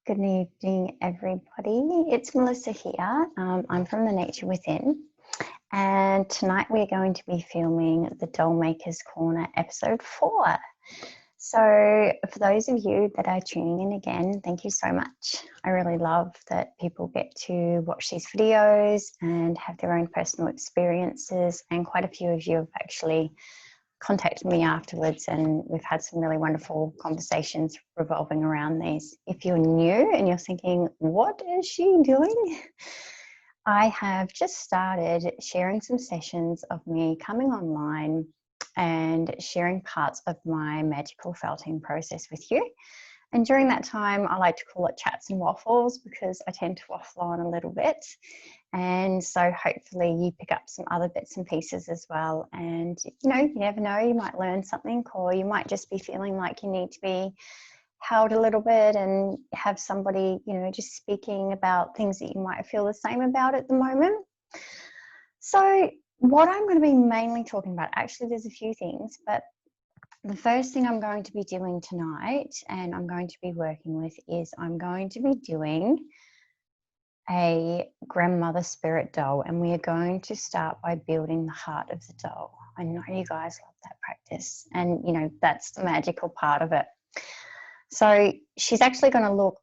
Good evening, everybody. It's Melissa here. I'm from the Nature Within, and tonight we're going to be filming the Doll Maker's Corner episode 4. So for those of you that are tuning in again, thank you so much. I really love that people get to watch these videos and have their own personal experiences, and quite a few of you have actually contacted me afterwards, and we've had some really wonderful conversations revolving around these. If you're new and you're thinking, what is she doing? I have just started sharing some sessions of me coming online and sharing parts of my magical felting process with you. And during that time, I like to call it chats and waffles because I tend to waffle on a little bit. And so hopefully you pick up some other bits and pieces as well. And, you know, you never know, you might learn something, or you might just be feeling like you need to be held a little bit and have somebody, you know, just speaking about things that you might feel the same about at the moment. So what I'm going to be mainly talking about, actually there's a few things, but the first thing I'm going to be doing tonight and I'm going to be working with is I'm going to be doing a grandmother spirit doll, and we are going to start by building the heart of the doll. I know you guys love that practice, and you know that's the magical part of it. So she's actually going to look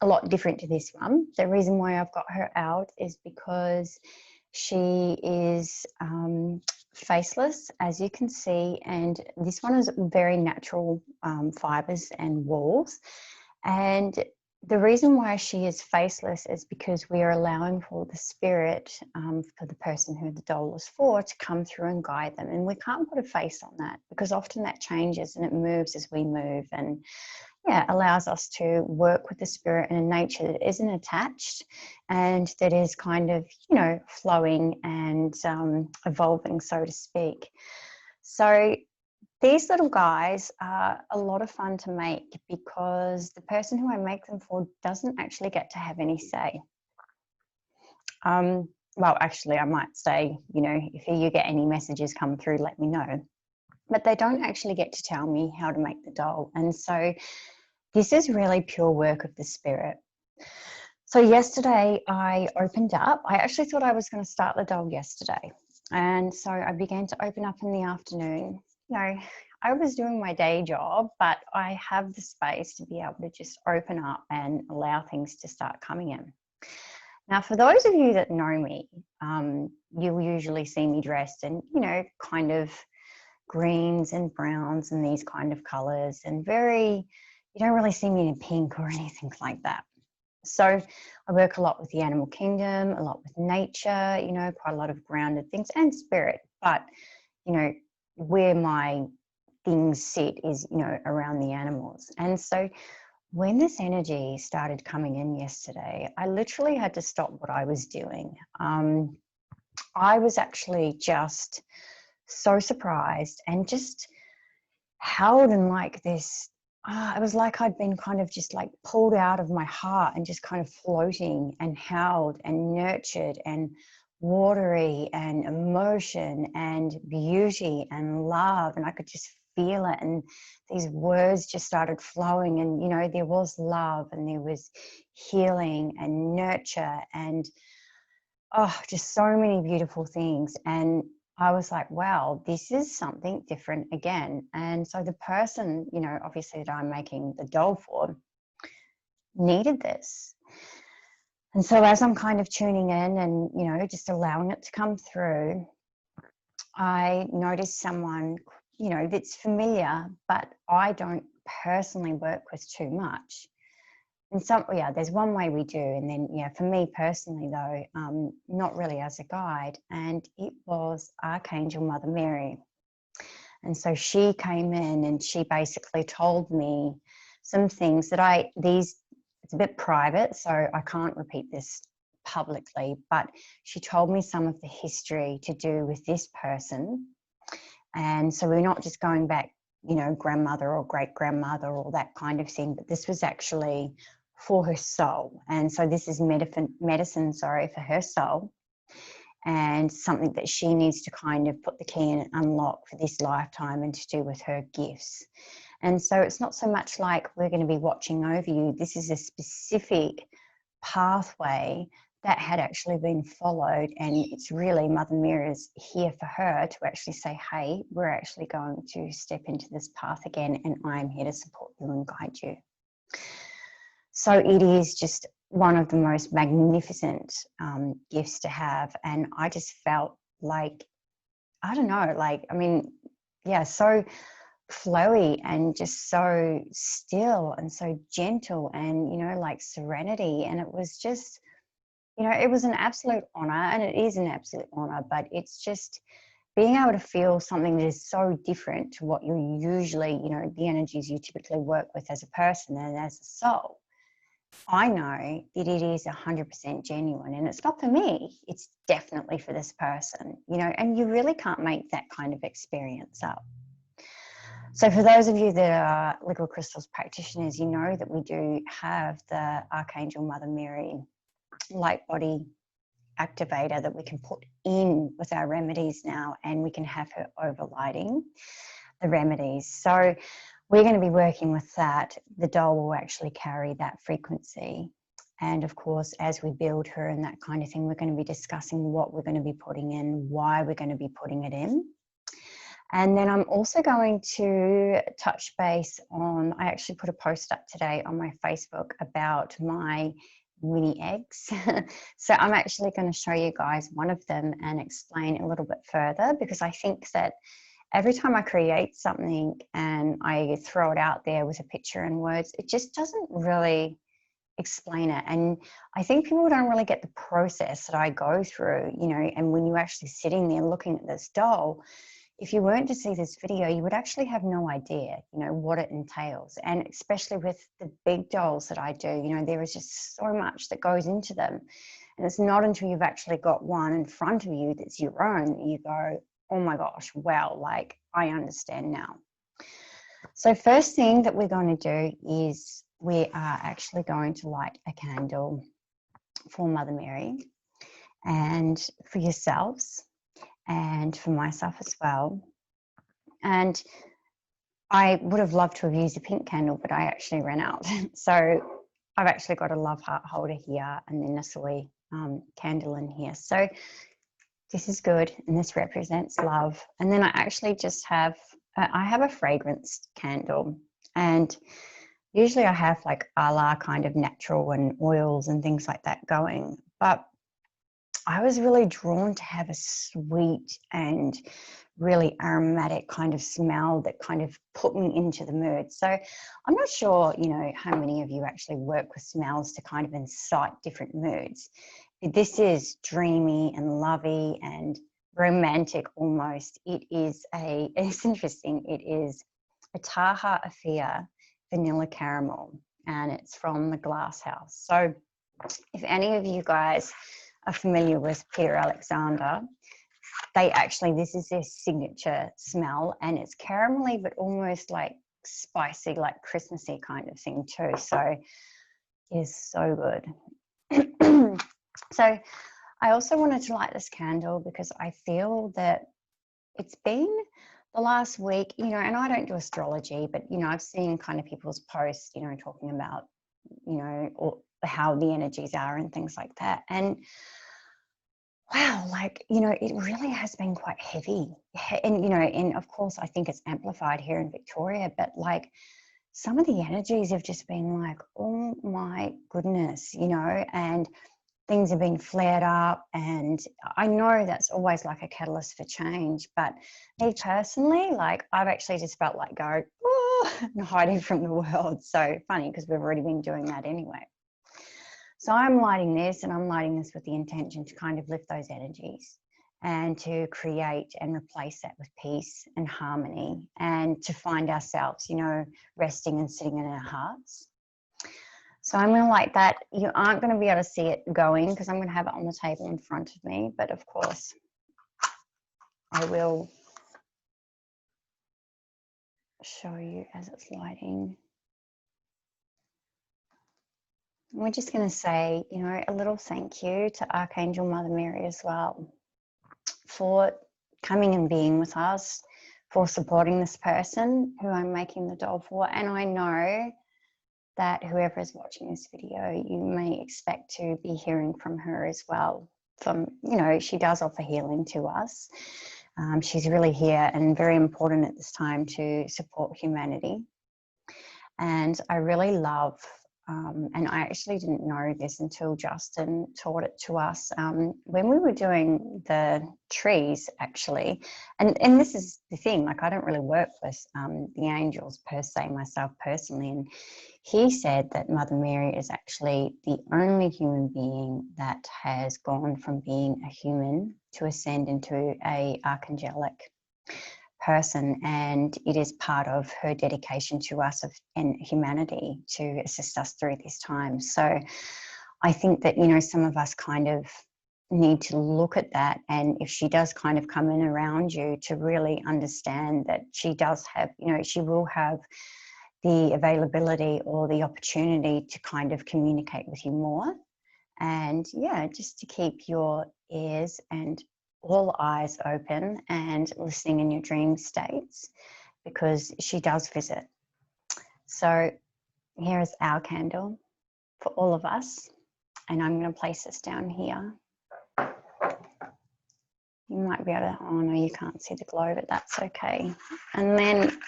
a lot different to this one. The reason why I've got her out is because she is faceless, as you can see, and this one is very natural fibers and walls. And the reason why she is faceless is because we are allowing for the spirit, for the person who the doll is for, to come through and guide them. And we can't put a face on that because often that changes and it moves as we move, and yeah, allows us to work with the spirit in a nature that isn't attached and that is kind of, you know, flowing and evolving, so to speak. So these little guys are a lot of fun to make because the person who I make them for doesn't actually get to have any say. Well, actually, I might say, you know, if you get any messages come through, let me know. But they don't actually get to tell me how to make the doll. And so this is really pure work of the spirit. So yesterday I opened up. I actually thought I was going to start the doll yesterday. And so I began to open up in the afternoon. You know, I was doing my day job, but I have the space to be able to just open up and allow things to start coming in. Now, for those of you that know me, you'll usually see me dressed in, you know, kind of greens and browns and these kind of colors, and very, you don't really see me in pink or anything like that. So I work a lot with the animal kingdom, a lot with nature, you know, quite a lot of grounded things and spirit. But, you know, where my things sit is, you know, around the animals. And so when this energy started coming in yesterday, I literally had to stop what I was doing. I was actually just so surprised and just held in like this. It was like I'd been kind of just like pulled out of my heart and just kind of floating and held and nurtured and watery and emotion and beauty and love. And I could just feel it. And these words just started flowing. And, you know, there was love and there was healing and nurture and, oh, just so many beautiful things. And I was like, wow, this is something different again. And so the person, you know, obviously that I'm making the doll for needed this. And so as I'm kind of tuning in and, you know, just allowing it to come through, I noticed someone, you know, that's familiar, but I don't personally work with too much. And some, yeah, there's one way we do. And then, yeah, for me personally though, not really as a guide. And it was Archangel Mother Mary. And so she came in and she basically told me some things that it's a bit private, so I can't repeat this publicly, but she told me some of the history to do with this person. And so we're not just going back, you know, grandmother or great grandmother or that kind of thing, but this was actually for her soul. And so this is medicine, for her soul, and something that she needs to kind of put the key in and unlock for this lifetime and to do with her gifts. And so it's not so much like we're going to be watching over you. This is a specific pathway that had actually been followed, and it's really Mother Mira's here for her to actually say, hey, we're actually going to step into this path again, and I'm here to support you and guide you. So it is just one of the most magnificent gifts to have. And I just felt like, I don't know, like, I mean, yeah, so flowy and just so still and so gentle and, you know, like serenity. And it was just, you know, it was an absolute honor, and it is an absolute honor, but it's just being able to feel something that is so different to what you usually, you know, the energies you typically work with as a person and as a soul. I know that it is 100% genuine, and it's not for me. It's definitely for this person, you know, and you really can't make that kind of experience up. So for those of you that are liquid crystals practitioners, you know that we do have the Archangel Mother Mary light body activator that we can put in with our remedies now, and we can have her overlighting the remedies. So we're going to be working with that. The doll will actually carry that frequency. And of course, as we build her and that kind of thing, we're going to be discussing what we're going to be putting in, why we're going to be putting it in. And then I'm also going to touch base on, I actually put a post up today on my Facebook about my mini eggs. So I'm actually going to show you guys one of them and explain a little bit further, because I think that every time I create something and I throw it out there with a picture and words, it just doesn't really explain it. And I think people don't really get the process that I go through, you know, and when you're actually sitting there looking at this doll, if you weren't to see this video, you would actually have no idea, you know, what it entails. And especially with the big dolls that I do, you know, there is just so much that goes into them. And it's not until you've actually got one in front of you that's your own that you go, oh my gosh, wow, like I understand now. So first thing that we're going to do is we are actually going to light a candle for Mother Mary and for yourselves, and for myself as well. And I would have loved to have used a pink candle, but I actually ran out. So I've actually got a love heart holder here and then a soy candle in here. So this is good, and this represents love. And then I actually just have, I have a fragrance candle, and usually I have like a la kind of natural and oils and things like that going. But I was really drawn to have a sweet and really aromatic kind of smell that kind of put me into the mood. So I'm not sure, you know, how many of you actually work with smells to kind of incite different moods. This is dreamy and lovey and romantic almost. It is it's interesting, it is a Taha Afia vanilla caramel, and it's from the Glass House. So if any of you guys are familiar with Peter Alexander, they actually, this is their signature smell, and it's caramelly but almost like spicy, like Christmassy kind of thing too. So it is so good. So I also wanted to light this candle because I feel that it's been the last week, you know, and I don't do astrology, but, you know, I've seen kind of people's posts, you know, talking about, you know, or how the energies are and things like that. And wow, like, you know, it really has been quite heavy. And, you know, and of course, I think it's amplified here in Victoria, but like some of the energies have just been like, oh my goodness, you know, and things have been flared up. And I know that's always like a catalyst for change. But me personally, like I've actually just felt like go, oh, and hiding from the world. So funny because we've already been doing that anyway. So I'm lighting this, and I'm lighting this with the intention to kind of lift those energies and to create and replace that with peace and harmony, and to find ourselves, you know, resting and sitting in our hearts. So I'm going to light that. You aren't going to be able to see it going because I'm going to have it on the table in front of me, but of course I will show you as it's lighting. We're just going to say, you know, a little thank you to Archangel Mother Mary as well for coming and being with us, for supporting this person who I'm making the doll for. And I know that whoever is watching this video, you may expect to be hearing from her as well. From, you know, she does offer healing to us. She's really here and very important at this time to support humanity. And I really love, and I actually didn't know this until Justin taught it to us when we were doing the trees, actually. And this is the thing, like, I don't really work with the angels per se myself personally. And he said that Mother Mary is actually the only human being that has gone from being a human to ascend into a archangelic person, and it is part of her dedication to us and humanity to assist us through this time. So I think that, you know, some of us kind of need to look at that, and if she does kind of come in around you, to really understand that she does have, you know, she will have the availability or the opportunity to kind of communicate with you more. And yeah, just to keep your ears and all eyes open and listening in your dream states, because she does visit. So here is our candle for all of us, and I'm going to place this down here. You might be able to, oh no, you can't see the glow, but that's okay. And then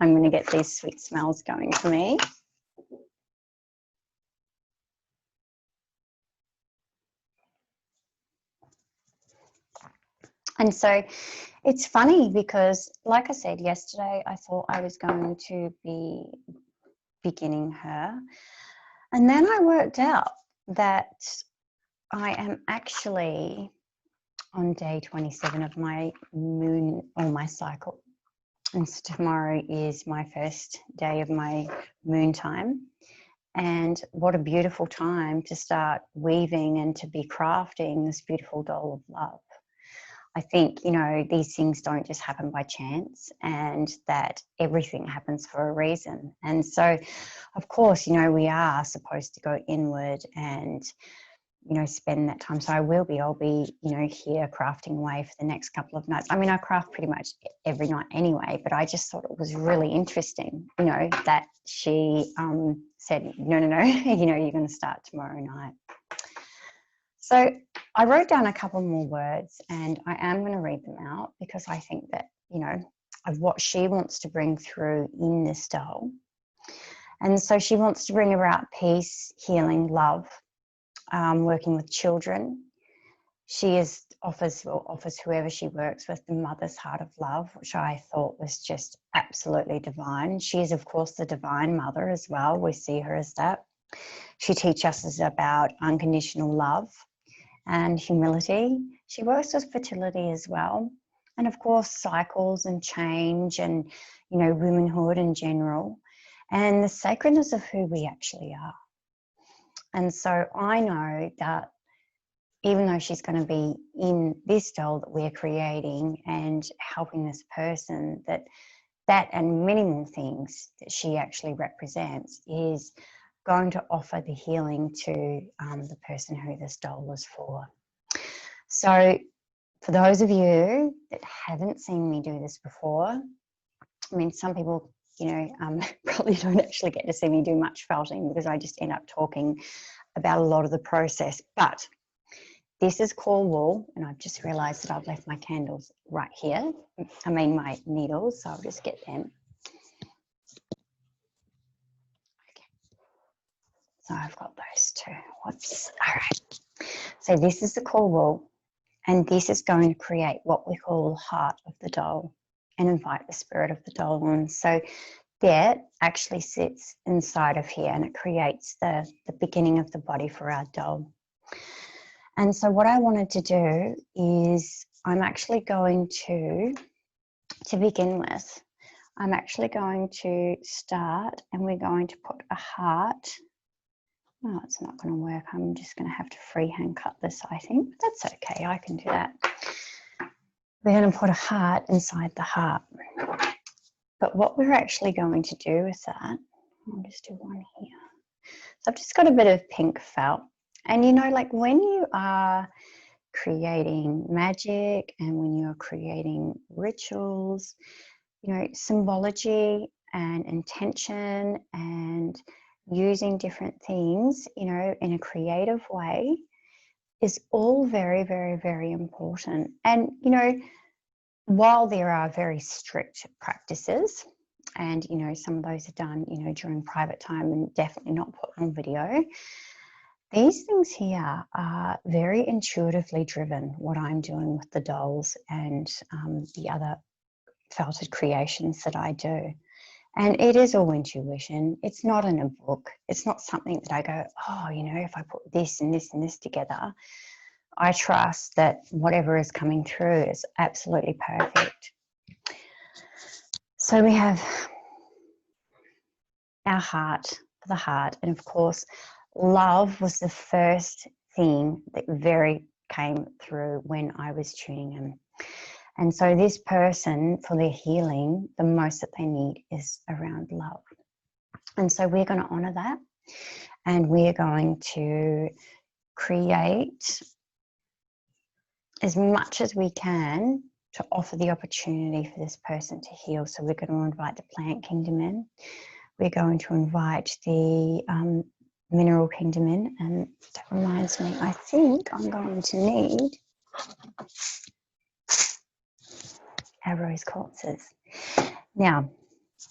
I'm going to get these sweet smells going for me. And so it's funny because, like I said yesterday, I thought I was going to be beginning her. And then I worked out that I am actually on day 27 of my moon or my cycle. And so tomorrow is my first day of my moon time. And what a beautiful time to start weaving and to be crafting this beautiful doll of love. I think, you know, these things don't just happen by chance, and that everything happens for a reason. And so, of course, you know, we are supposed to go inward and, you know, spend that time. So I'll be, you know, here crafting away for the next couple of nights. I mean, I craft pretty much every night anyway, but I just thought it was really interesting, you know, that she said, no, you know, you're going to start tomorrow night. So I wrote down a couple more words, and I am going to read them out because I think that, you know, of what she wants to bring through in this doll. And so she wants to bring about peace, healing, love, working with children. She offers whoever she works with the mother's heart of love, which I thought was just absolutely divine. She is, of course, the divine mother as well. We see her as that. She teaches us about unconditional love and humility. She works with fertility as well. And of course, cycles and change and, you know, womanhood in general, and the sacredness of who we actually are. And so I know that even though she's going to be in this doll that we're creating and helping this person, that and many more things that she actually represents is going to offer the healing to the person who this doll is for. So for those of you that haven't seen me do this before, I mean, some people, you know, probably don't actually get to see me do much felting because I just end up talking about a lot of the process. But this is core wool, and I've just realized that I've left my candles right here. I mean, my needles, so I'll just get them. So I've got those two. Whoops. All right. So this is the core wool, and this is going to create what we call heart of the doll and invite the spirit of the doll on. So that actually sits inside of here, and it creates the beginning of the body for our doll. And so what I wanted to do is I'm actually going to begin with, I'm actually going to start, and we're going to put a heart. Oh, it's not going to work. I'm just going to have to freehand cut this, I think. But that's okay. I can do that. We're going to put a heart inside the heart. But what we're actually going to do with that, I'll just do one here. So I've just got a bit of pink felt. And, you know, like when you are creating magic and when you're creating rituals, you know, symbology and intention and using different things, you know, in a creative way is all very, very, very important. And, you know, while there are very strict practices, and, you know, some of those are done, you know, during private time and definitely not put on video, these things here are very intuitively driven, what I'm doing with the dolls and the other felted creations that I do. And it is all intuition. It's not in a book. It's not something that I go, oh, you know, if I put this and this and this together, I trust that whatever is coming through is absolutely perfect. So we have our heart, the heart, and of course, love was the first thing that very came through when I was tuning in. And so this person, for their healing, the most that they need is around love. And so we're going to honor that. And we're going to create as much as we can to offer the opportunity for this person to heal. So we're going to invite the plant kingdom in. We're going to invite the mineral kingdom in. And that reminds me, I think I'm going to need our rose quartzes. Now,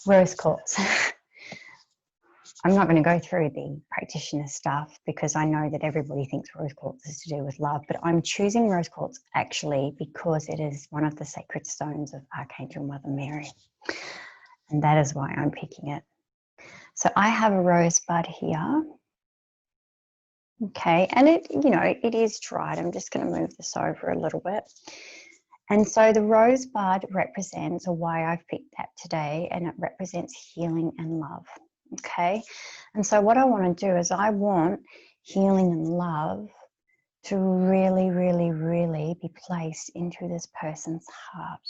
rose quartz. I'm not going to go through the practitioner stuff because I know that everybody thinks rose quartz is to do with love, but I'm choosing rose quartz actually because it is one of the sacred stones of Archangel Mother Mary. And that is why I'm picking it. So I have a rose bud here. Okay, and it, you know, it is dried. I'm just going to move this over a little bit. And so the rosebud represents, or why I've picked that today, and it represents healing and love. Okay, and so what I want to do is I want healing and love to really, really, really be placed into this person's heart.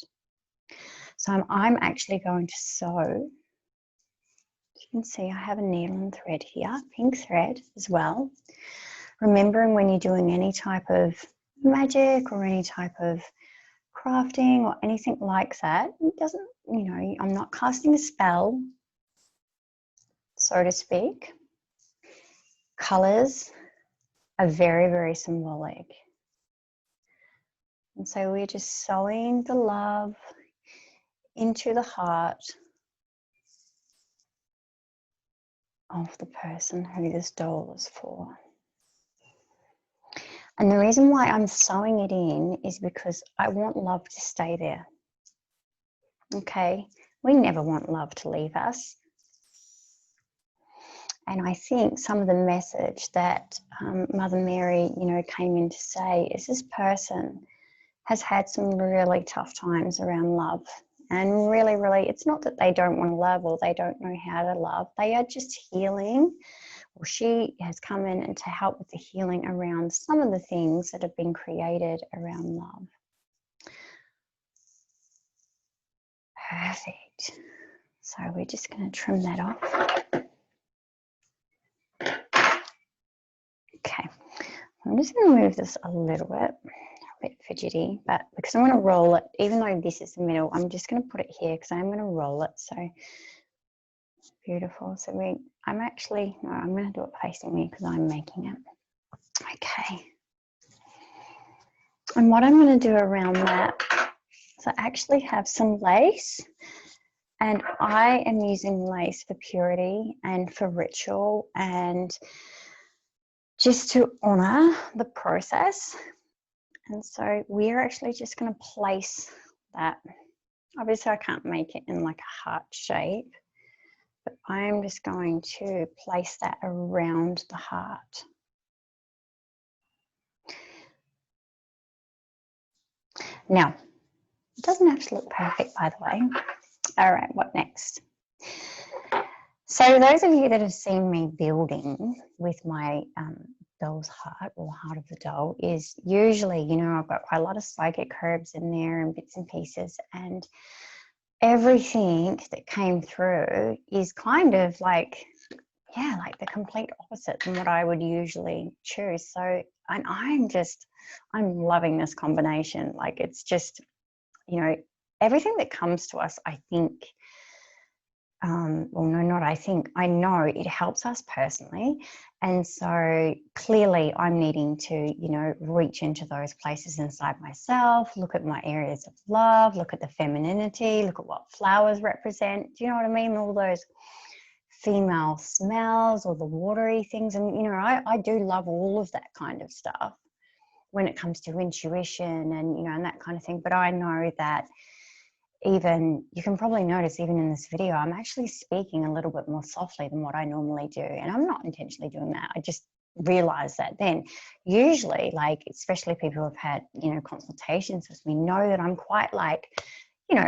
So I'm actually going to sew. You can see I have a needle and thread here, pink thread as well. Remembering when you're doing any type of magic or any type of crafting or anything like that, it doesn't, you know, I'm not casting a spell, so to speak. Colors are very, very symbolic. And so we're just sewing the love into the heart of the person who this doll is for. And the reason why I'm sewing it in is because I want love to stay there. Okay, we never want love to leave us. And I think some of the message that Mother Mary, you know, came in to say is this person has had some really tough times around love. And really, really, it's not that they don't want to love or they don't know how to love. They are just healing. Well, she has come in and to help with the healing around some of the things that have been created around love. Perfect. So we're just going to trim that off. Okay, I'm just going to move this a little bit fidgety, but because I want to roll it, even though this is the middle, I'm just going to put it here because I'm going to roll it. So beautiful. So I'm going to do it facing me because I'm making it. Okay. And what I'm going to do around that is I actually have some lace, and I am using lace for purity and for ritual and just to honor the process. And so we're actually just going to place that. Obviously I can't make it in like a heart shape, but I'm just going to place that around the heart. Now, it doesn't have to look perfect, by the way. All right, what next? So those of you that have seen me building with my doll's heart or heart of the doll is usually, you know, I've got quite a lot of psychic herbs in there and bits and pieces, and everything that came through is kind of like, yeah, like the complete opposite than what I would usually choose. So and I'm loving this combination. Like, it's just, you know, everything that comes to us, I think, well, no, not I think, I know it helps us personally. And so clearly I'm needing to, you know, reach into those places inside myself, look at my areas of love, look at the femininity, look at what flowers represent. Do you know what I mean? All those female smells or the watery things. And, you know, I do love all of that kind of stuff when it comes to intuition and, you know, and that kind of thing. But I know that even, you can probably notice even in this video, I'm actually speaking a little bit more softly than what I normally do. And I'm not intentionally doing that. I just realized that then. Usually, like, especially people who have had, you know, consultations with me know that I'm quite like, you know,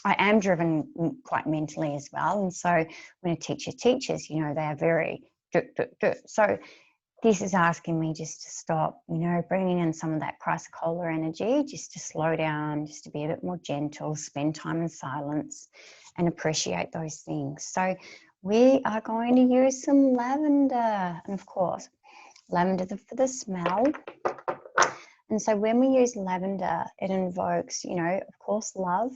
I am driven quite mentally as well. And so when a teacher teaches, you know, they are very, so this is asking me just to stop, you know, bringing in some of that chrysocolla energy, just to slow down, just to be a bit more gentle, spend time in silence and appreciate those things. So we are going to use some lavender, and of course, lavender for the smell. And so when we use lavender, it invokes, you know, of course, love,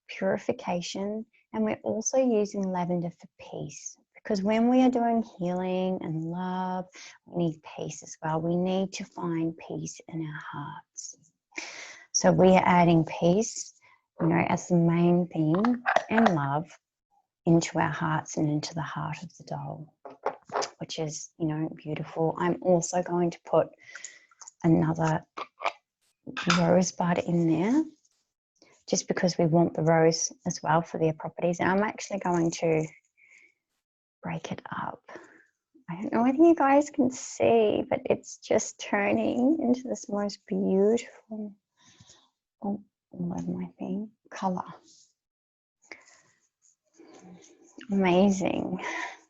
purification, and we're also using lavender for peace. Because when we are doing healing and love, we need peace as well. We need to find peace in our hearts. So we are adding peace, you know, as the main theme, and love into our hearts and into the heart of the doll, which is, you know, beautiful. I'm also going to put another rosebud in there, just because we want the rose as well for their properties. And I'm actually going to break it up. I don't know whether you guys can see, but it's just turning into this most beautiful, oh, all over my thing, color. Amazing.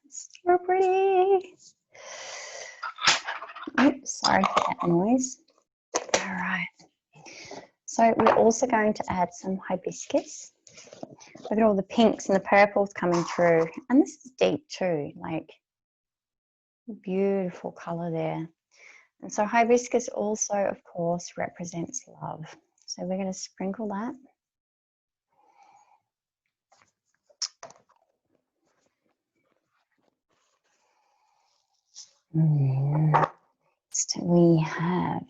So pretty. Oops, sorry for that noise. All right. So we're also going to add some hibiscus. Look at all the pinks and the purples coming through. And this is deep too, like beautiful color there. And so hibiscus also, of course, represents love. So we're going to sprinkle that. Next we have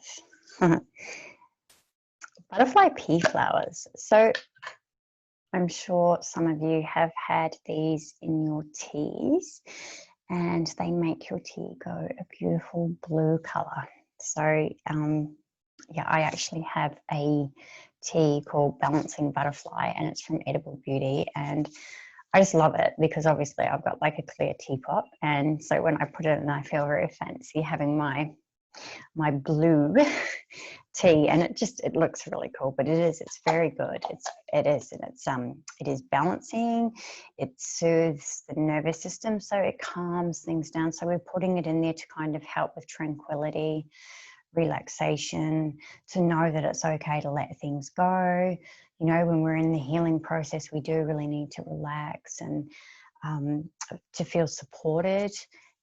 butterfly pea flowers. So I'm sure some of you have had these in your teas, and they make your tea go a beautiful blue color. So yeah, I actually have a tea called Balancing Butterfly, and it's from Edible Beauty, and I just love it because obviously I've got like a clear teapot, and so when I put it in, I feel very fancy having my blue tea, and it looks really cool. But it's very good. It is balancing. It soothes the nervous system, so it calms things down. So we're putting it in there to kind of help with tranquility, relaxation, to know that it's okay to let things go. You know, when we're in the healing process, we do really need to relax and to feel supported.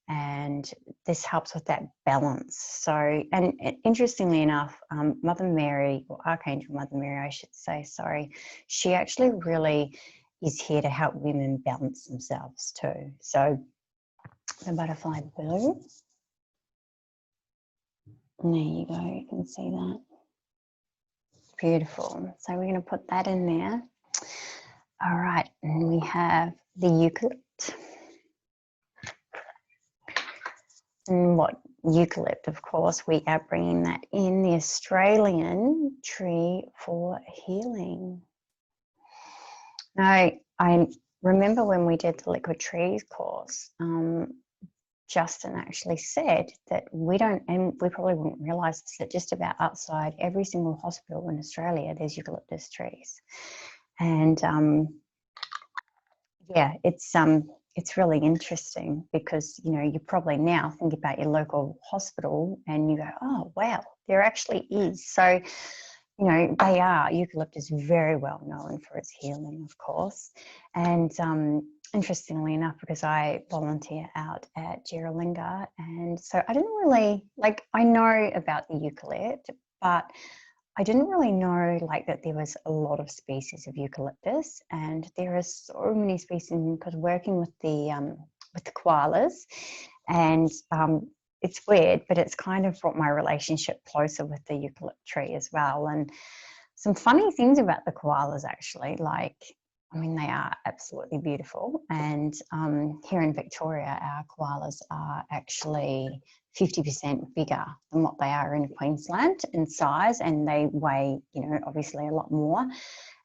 And this helps with that balance. So, and interestingly enough, Mother Mary, or Archangel Mother Mary, I should say, sorry, she actually really is here to help women balance themselves too. So the butterfly blue. There you go, you can see that. Beautiful. So we're going to put that in there. All right, and we have the eucalypt. And what eucalypt, of course, we are bringing that in, the Australian tree for healing. Now, I remember when we did the liquid trees course, Justin actually said that we don't, and we probably wouldn't realise this, that just about outside every single hospital in Australia, there's eucalyptus trees. And yeah, it's really interesting because, you know, you probably now think about your local hospital and you go, oh, wow, there actually is. So, you know, eucalyptus is very well known for its healing, of course. And interestingly enough, because I volunteer out at Jiralinga, and so I didn't really, like, I know about the eucalypt, but I didn't really know like that there was a lot of species of eucalyptus, and there are so many species because working with the koalas, and it's weird, but it's kind of brought my relationship closer with the eucalypt tree as well. And some funny things about the koalas actually, like, I mean, they are absolutely beautiful. And here in Victoria, our koalas are actually 50% bigger than what they are in Queensland in size, and they weigh, you know, obviously a lot more.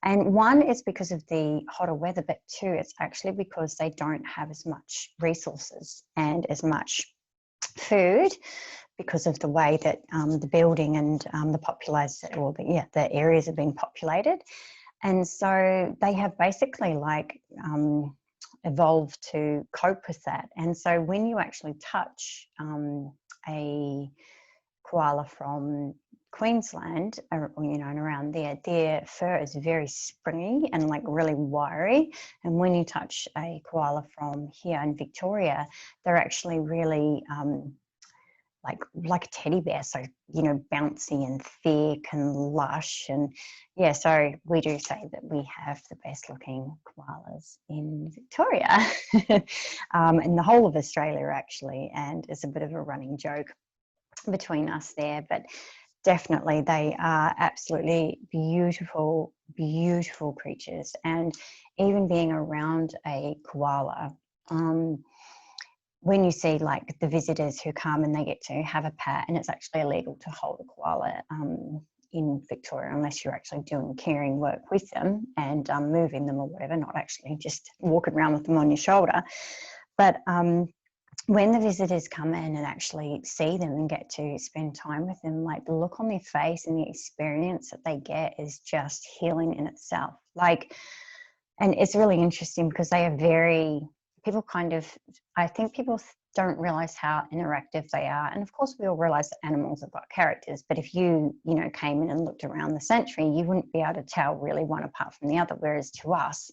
And one is because of the hotter weather, but two, it's actually because they don't have as much resources and as much food because of the way that the building and the population, or the areas have been populated. And so they have basically like evolved to cope with that. And so when you actually touch a koala from Queensland, or, you know, and around there, their fur is very springy and like really wiry. And when you touch a koala from here in Victoria, they're actually really like a teddy bear, so, you know, bouncy and thick and lush. And yeah, so we do say that we have the best looking koalas in Victoria and the whole of Australia actually, and it's a bit of a running joke between us there. But definitely they are absolutely beautiful, beautiful creatures. And even being around a koala, when you see like the visitors who come and they get to have a pat, and it's actually illegal to hold a koala in Victoria unless you're actually doing caring work with them and moving them or whatever, not actually just walking around with them on your shoulder. But when the visitors come in and actually see them and get to spend time with them, like the look on their face and the experience that they get is just healing in itself. Like, and it's really interesting because they are very, people kind of, I think people don't realize how interactive they are. And of course we all realize that animals have got characters, but if you know, came in and looked around the sanctuary, you wouldn't be able to tell really one apart from the other. Whereas to us,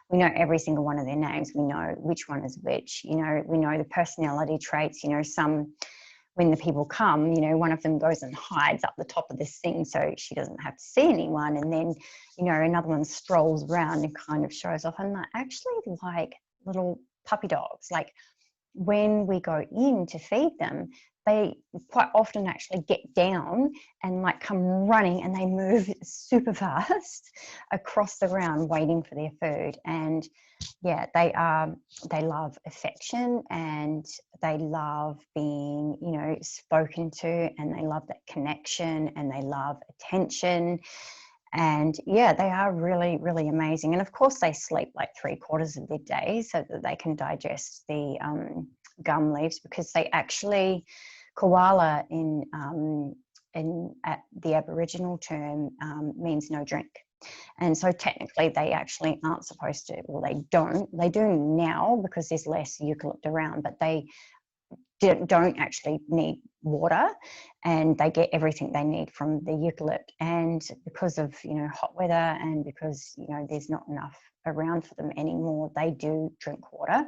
we know every single one of their names. We know which one is which, you know, we know the personality traits, you know, some, when the people come, you know, one of them goes and hides up the top of this thing so she doesn't have to see anyone. And then, you know, another one strolls around and kind of shows off. And they're actually like little puppy dogs. Like when we go in to feed them, they quite often actually get down and like come running, and they move super fast across the ground waiting for their food. And yeah, they love affection, and they love being, you know, spoken to, and they love that connection, and they love attention. And yeah, they are really, really amazing. And of course they sleep like 3/4 of their day so that they can digest the gum leaves, because they actually, koala at the Aboriginal term means no drink. And so technically they actually aren't supposed to, well, they do now because there's less eucalypt around, but they don't actually need water, and they get everything they need from the eucalypt. And because of, you know, hot weather, and because, you know, there's not enough around for them anymore, they do drink water.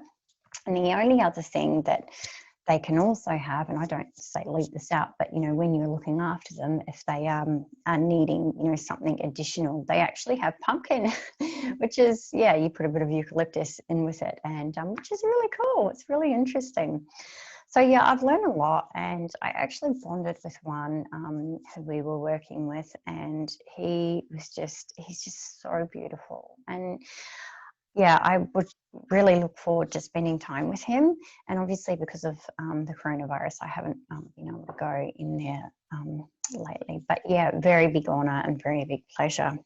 And the only other thing that they can also have, and I don't say leave this out, but, you know, when you're looking after them, if they are needing, you know, something additional, they actually have pumpkin, which is, yeah, you put a bit of eucalyptus in with it, and which is really cool. It's really interesting. So yeah, I've learned a lot, and I actually bonded with one who we were working with, and he's just so beautiful. And yeah, I would really look forward to spending time with him. And obviously because of the coronavirus, I haven't been able to go in there lately. But yeah, very big honour and very big pleasure.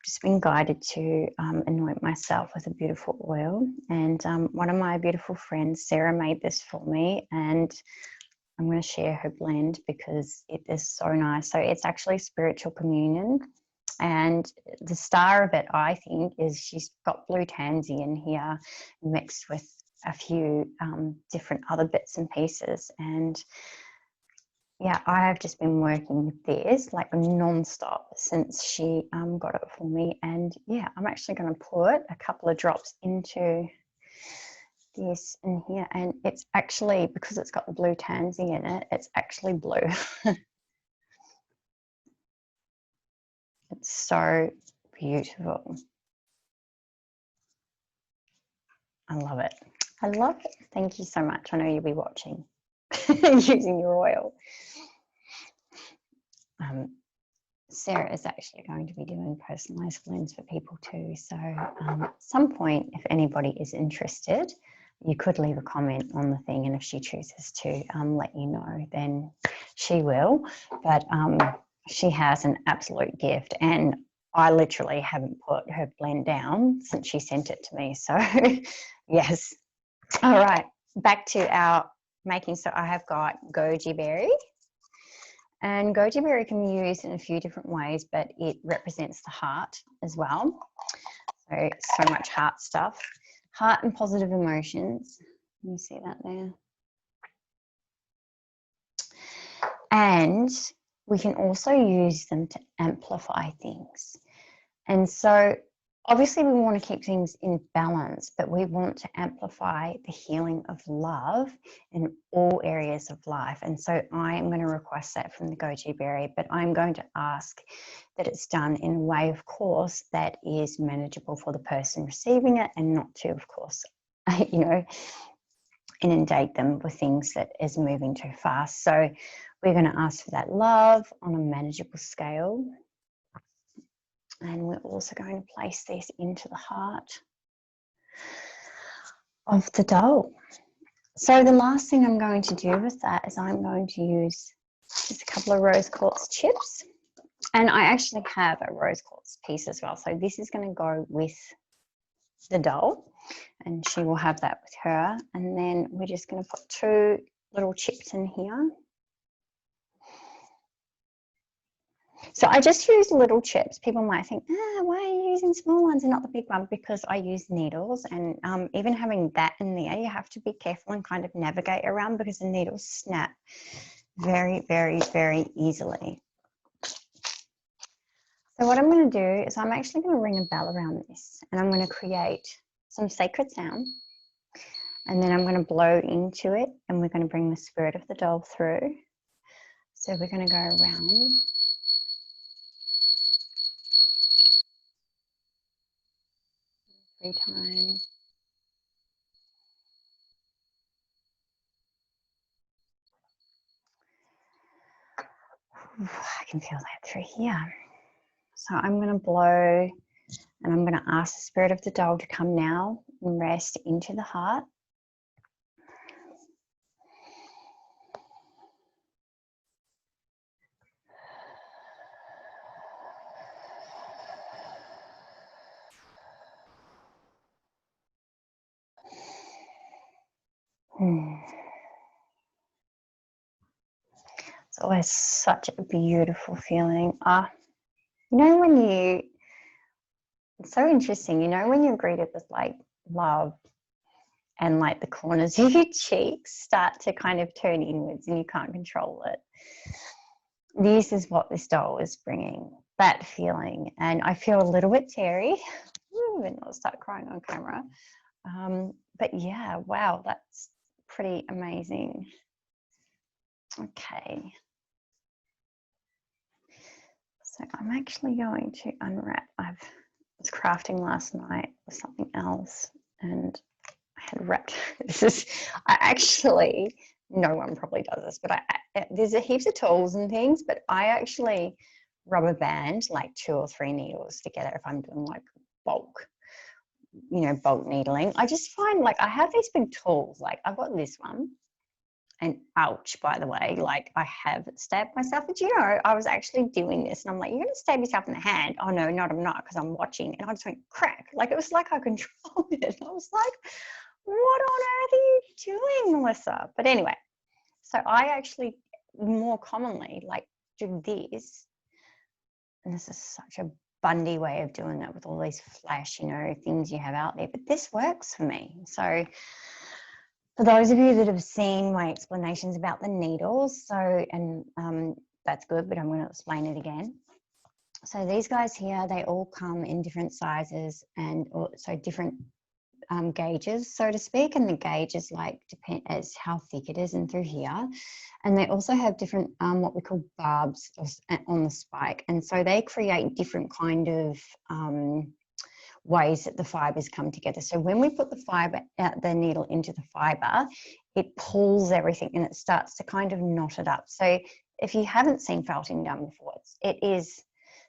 Just been guided to anoint myself with a beautiful oil, and one of my beautiful friends, Sarah, made this for me, and I'm going to share her blend because it is so nice. So it's actually spiritual communion, and the star of it, I think, is she's got blue tansy in here mixed with a few different other bits and pieces. And yeah, I have just been working with this like non-stop since she got it for me. And yeah, I'm actually going to put a couple of drops into this in here, and it's actually, because it's got the blue tansy in it, it's actually blue. It's so beautiful. I love it. I love it. Thank you so much. I know you'll be watching using your oil. Sarah is actually going to be doing personalized blends for people too. So at some point, if anybody is interested, you could leave a comment on the thing, and if she chooses to let you know, then she will. But she has an absolute gift, and I literally haven't put her blend down since she sent it to me. So yes. All right, back to our making. So I have got goji berry. And goji berry can be used in a few different ways, but it represents the heart as well. So much heart stuff. Heart and positive emotions. You see that there? And we can also use them to amplify things. And so obviously we want to keep things in balance, but we want to amplify the healing of love in all areas of life. And so I am going to request that from the goji berry, but I'm going to ask that it's done in a way, of course, that is manageable for the person receiving it, and not to, of course, you know, inundate them with things that is moving too fast. So we're going to ask for that love on a manageable scale. And we're also going to place this into the heart of the doll. So the last thing I'm going to do with that is I'm going to use just a couple of rose quartz chips. And I actually have a rose quartz piece as well. So this is going to go with the doll, and she will have that with her. And then we're just going to put 2 little chips in here. So I just use little chips. People might think, why are you using small ones and not the big one? Because I use needles, and even having that in there, you have to be careful and kind of navigate around, because the needles snap very, very, very easily. So what I'm going to do is I'm actually going to ring a bell around this, and I'm going to create some sacred sound, and then I'm going to blow into it, and we're going to bring the spirit of the doll through. So we're going to go around. Times. I can feel that through here. So I'm going to blow, and I'm going to ask the spirit of the doll to come now and rest into the heart. It's always such a beautiful feeling. You know, it's so interesting, you know, when you're greeted with like love, and like the corners of your cheeks start to kind of turn inwards and you can't control it. This is what this doll is bringing, that feeling. And I feel a little bit teary. And I'll start crying on camera. But yeah, wow, that's pretty amazing. Okay. So I'm actually going to unwrap. I was crafting last night with something else, and I had wrapped. I actually, no one probably does this, but there's a heaps of tools and things, but I actually rubber band like 2 or 3 needles together if I'm doing like bulk, you know, bulk needling. I just find like I have these big tools, like I've got this one, and ouch, by the way, like I have stabbed myself. But you know, I was actually doing this and I'm like, you're going to stab yourself in the hand. Oh no, I'm not, because I'm watching. And I just went crack. Like it was like I controlled it. I was like, what on earth are you doing, Melissa? But anyway, so I actually more commonly like do this. And this is such a Bundy way of doing it with all these flash, you know, things you have out there. But this works for me. So for those of you that have seen my explanations about the needles, that's good, but I'm going to explain it again. So these guys here, they all come in different sizes and also different gauges, so to speak, and the gauges like depend as how thick it is and through here. And they also have different what we call barbs on the spike, and so they create different kind of ways that the fibers come together. So when we put the needle into the fiber, it pulls everything and it starts to kind of knot it up. So if you haven't seen felting done before, it is,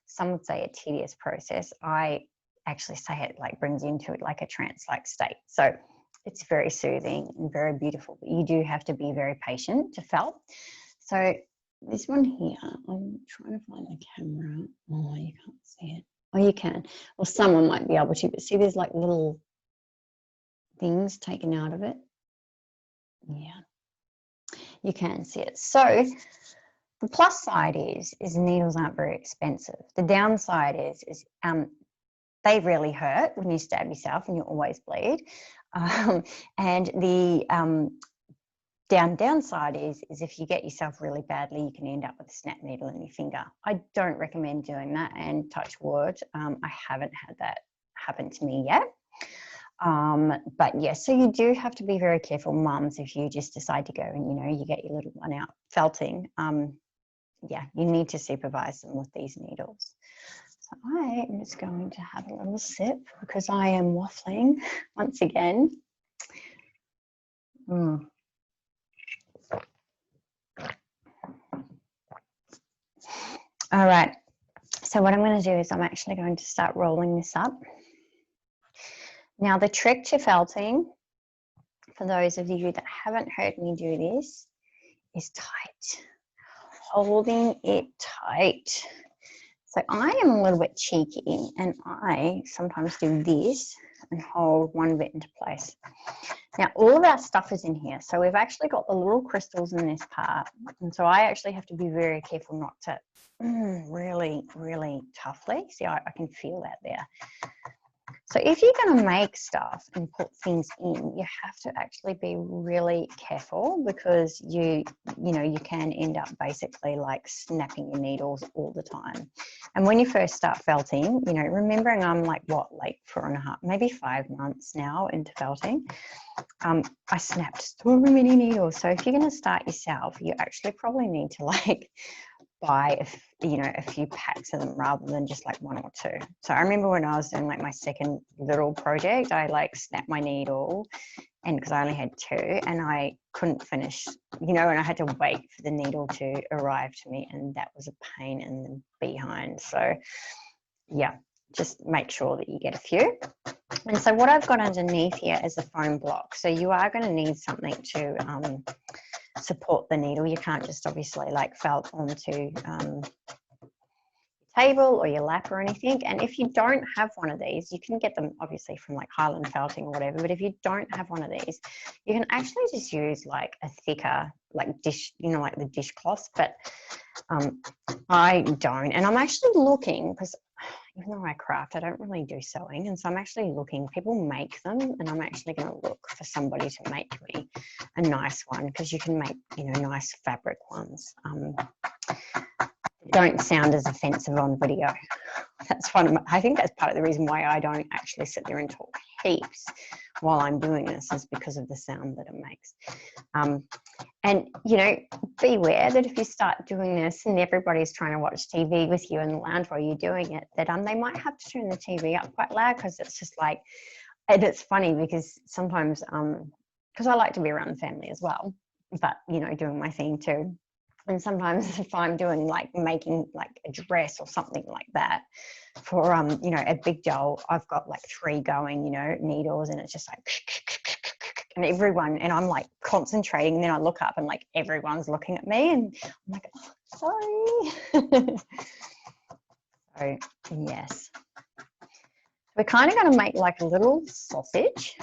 some would say, a tedious process. I actually say it like brings you into it like a trance-like state. So it's very soothing and very beautiful, but you do have to be very patient to felt. So this one here, I'm trying to find the camera. Oh, you can't see it. Oh, you can. Well, someone might be able to, but see there's like little things taken out of it. Yeah, you can see it. So the plus side is needles aren't very expensive. The downside is they really hurt when you stab yourself and you always bleed. And the downside is if you get yourself really badly, you can end up with a snap needle in your finger. I don't recommend doing that, and touch wood, I haven't had that happen to me yet. But yes, so you do have to be very careful, mums, if you just decide to go and, you know, you get your little one out felting. Yeah, you need to supervise them with these needles. So I am just going to have a little sip because I am waffling once again. All right, so what I'm going to do is I'm actually going to start rolling this up. Now the trick to felting, for those of you that haven't heard me do this, is tight, holding it tight. So I am a little bit cheeky and I sometimes do this and hold one bit into place. Now all of our stuff is in here. So we've actually got the little crystals in this part. And so I actually have to be very careful not to really, really toughly. See, I can feel that there. So if you're going to make stuff and put things in, you have to actually be really careful because you can end up basically like snapping your needles all the time. And when you first start felting, you know, remembering I'm like 4.5, maybe 5 months now into felting, I snapped so many needles. So if you're going to start yourself, you actually probably need to like buy a few packs of them rather than just like 1 or 2. So I remember when I was doing like my second little project, I like snapped my needle, and because I only had 2 and I couldn't finish, you know, and I had to wait for the needle to arrive to me, and that was a pain in the behind. So yeah, just make sure that you get a few. And so what I've got underneath here is a foam block. So you are going to need something to support the needle. You can't just obviously like felt onto table or your lap or anything. And if you don't have one of these, you can get them obviously from like Highland Felting or whatever, but if you don't have one of these, you can actually just use like a thicker like dish, you know, like the dishcloth. But I don't, and I'm actually looking, because even though I craft, I don't really do sewing, and so I'm actually looking, people make them, and I'm actually going to look for somebody to make me a nice one, because you can make, you know, nice fabric ones. Don't sound as offensive on video. That's I think that's part of the reason why I don't actually sit there and talk heaps while I'm doing this, is because of the sound that it makes. And, you know, beware that if you start doing this and everybody's trying to watch TV with you in the lounge while you're doing it, that they might have to turn the TV up quite loud, because it's just like, and it's funny because sometimes, because I like to be around the family as well, but, you know, doing my thing too. And sometimes if I'm doing like making like a dress or something like that for, you know, a big doll, I've got like 3 going, you know, needles, and it's just like, and everyone, and I'm like concentrating, and then I look up and like everyone's looking at me, and I'm like, oh, sorry. So yes, we're kind of going to make like a little sausage.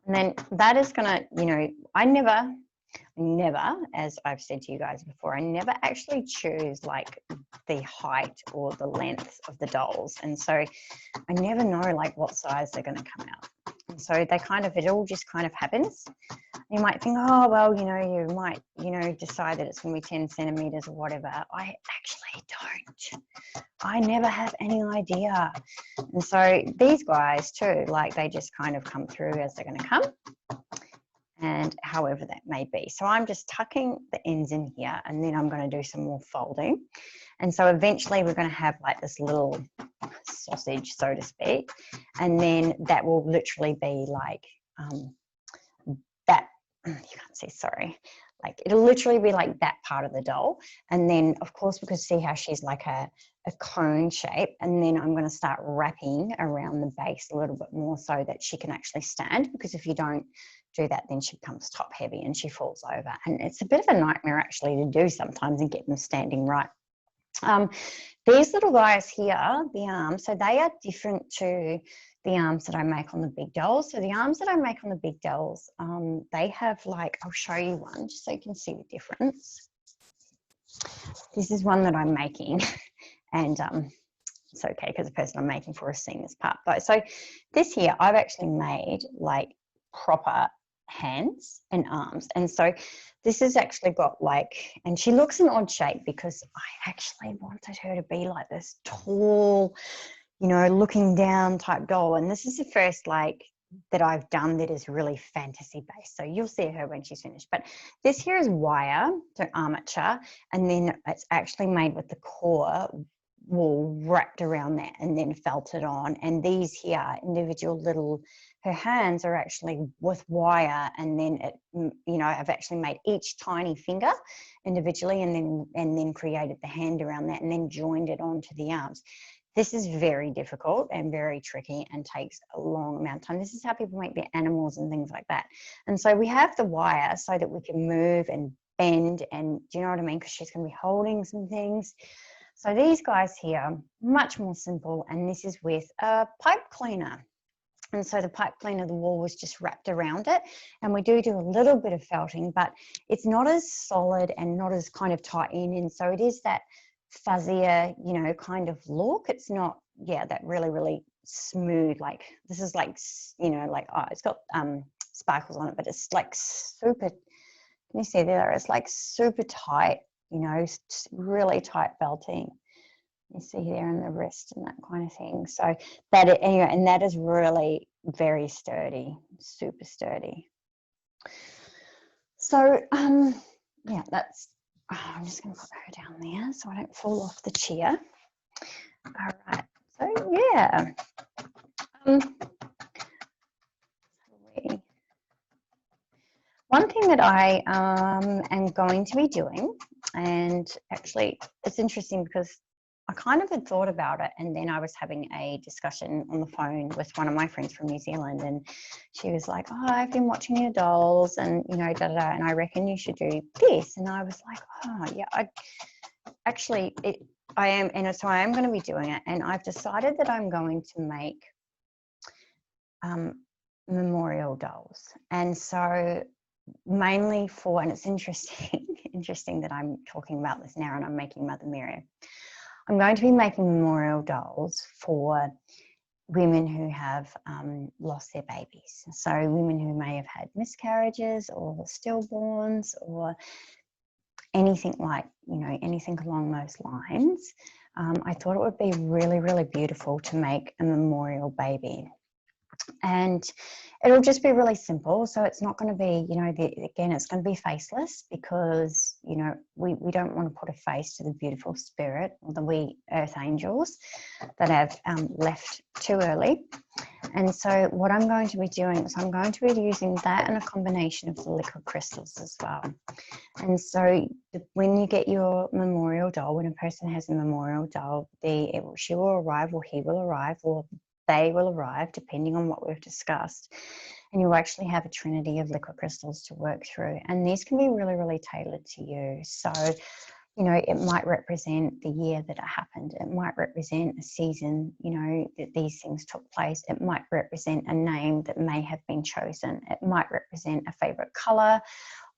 And then that is going to, you know, I never, as I've said to you guys before, I never actually choose like the height or the length of the dolls. And so I never know like what size they're going to come out. And so they kind of, it all just kind of happens. You might think, oh, well, you know, you might, you know, decide that it's going to be 10 centimeters or whatever. I actually don't. I never have any idea. And so these guys too, like they just kind of come through as they're going to come, and however that may be. So I'm just tucking the ends in here, and then I'm going to do some more folding. And so eventually we're going to have like this little sausage, so to speak, and then that will literally be like that. You can't see, sorry. Like it'll literally be like that part of the doll. And then of course we could see how she's like a cone shape, and then I'm going to start wrapping around the base a little bit more so that she can actually stand, because if you don't do that then she becomes top heavy and she falls over, and it's a bit of a nightmare actually to do sometimes and get them standing right. These little guys here, the arms, so they are different to the arms that I make on the big dolls. So the arms that I make on the big dolls, they have like, I'll show you one just so you can see the difference. This is one that I'm making, and it's okay because the person I'm making for has seen this part though. So this here, I've actually made like proper hands and arms, and so this has actually got like, and she looks an odd shape because I actually wanted her to be like this tall, you know, looking down type doll. And this is the first like that I've done that is really fantasy based. So you'll see her when she's finished. But this here is wire, so armature, and then it's actually made with the core wool wrapped around that and then felted on. And these here, individual little, her hands are actually with wire, and then it, you know, I've actually made each tiny finger individually, and then created the hand around that, and then joined it onto the arms. This is very difficult and very tricky and takes a long amount of time. This is how people make their animals and things like that. And so we have the wire so that we can move and bend, and do you know what I mean? Because she's going to be holding some things. So these guys here, much more simple, and this is with a pipe cleaner. And so the pipe cleaner, the wool was just wrapped around it, and we do a little bit of felting, but it's not as solid and not as kind of tight in, and so it is that fuzzier, you know, kind of look. It's not, yeah, that really, really smooth, like this is like, you know, like, oh, it's got sparkles on it, but it's like super, can you see there? It's like super tight, you know, really tight felting. You see there in the wrist and that kind of thing. So that, anyway, and that is really very sturdy, super sturdy. So yeah, that's, oh, I'm just going to put her down there so I don't fall off the chair. All right, so yeah. One thing that I am going to be doing, and actually it's interesting because I kind of had thought about it, and then I was having a discussion on the phone with one of my friends from New Zealand, and she was like, oh, I've been watching your dolls, and you know, da da da, and I reckon you should do this. And I was like, oh yeah, I am, and so I am going to be doing it, and I've decided that I'm going to make memorial dolls. And so mainly for, and it's interesting that I'm talking about this now and I'm making Mother Mary. I'm going to be making memorial dolls for women who have lost their babies. So women who may have had miscarriages or stillborns or anything like, you know, anything along those lines. I thought it would be really, really beautiful to make a memorial baby. And it'll just be really simple. So it's not going to be, you know, again, it's going to be faceless because, you know, we don't want to put a face to the beautiful spirit or the wee earth angels that have left too early. And so what I'm going to be doing is I'm going to be using that and a combination of the liquid crystals as well. And so when you get your memorial doll, when a person has a memorial doll, she will arrive, or he will arrive, or they will arrive, depending on what we've discussed. And you'll actually have a trinity of liquid crystals to work through. And these can be really, really tailored to you. So, you know, it might represent the year that it happened. It might represent a season, you know, that these things took place. It might represent a name that may have been chosen. It might represent a favorite color,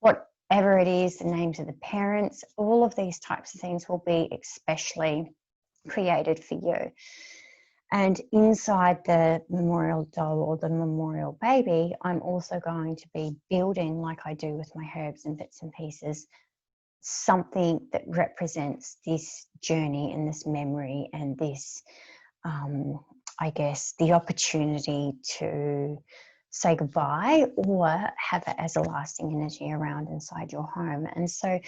whatever it is, the names of the parents. All of these types of things will be especially created for you. And inside the memorial doll or the memorial baby, I'm also going to be building, like I do with my herbs and bits and pieces, something that represents this journey and this memory and this, I guess, the opportunity to say goodbye or have it as a lasting energy around inside your home. And so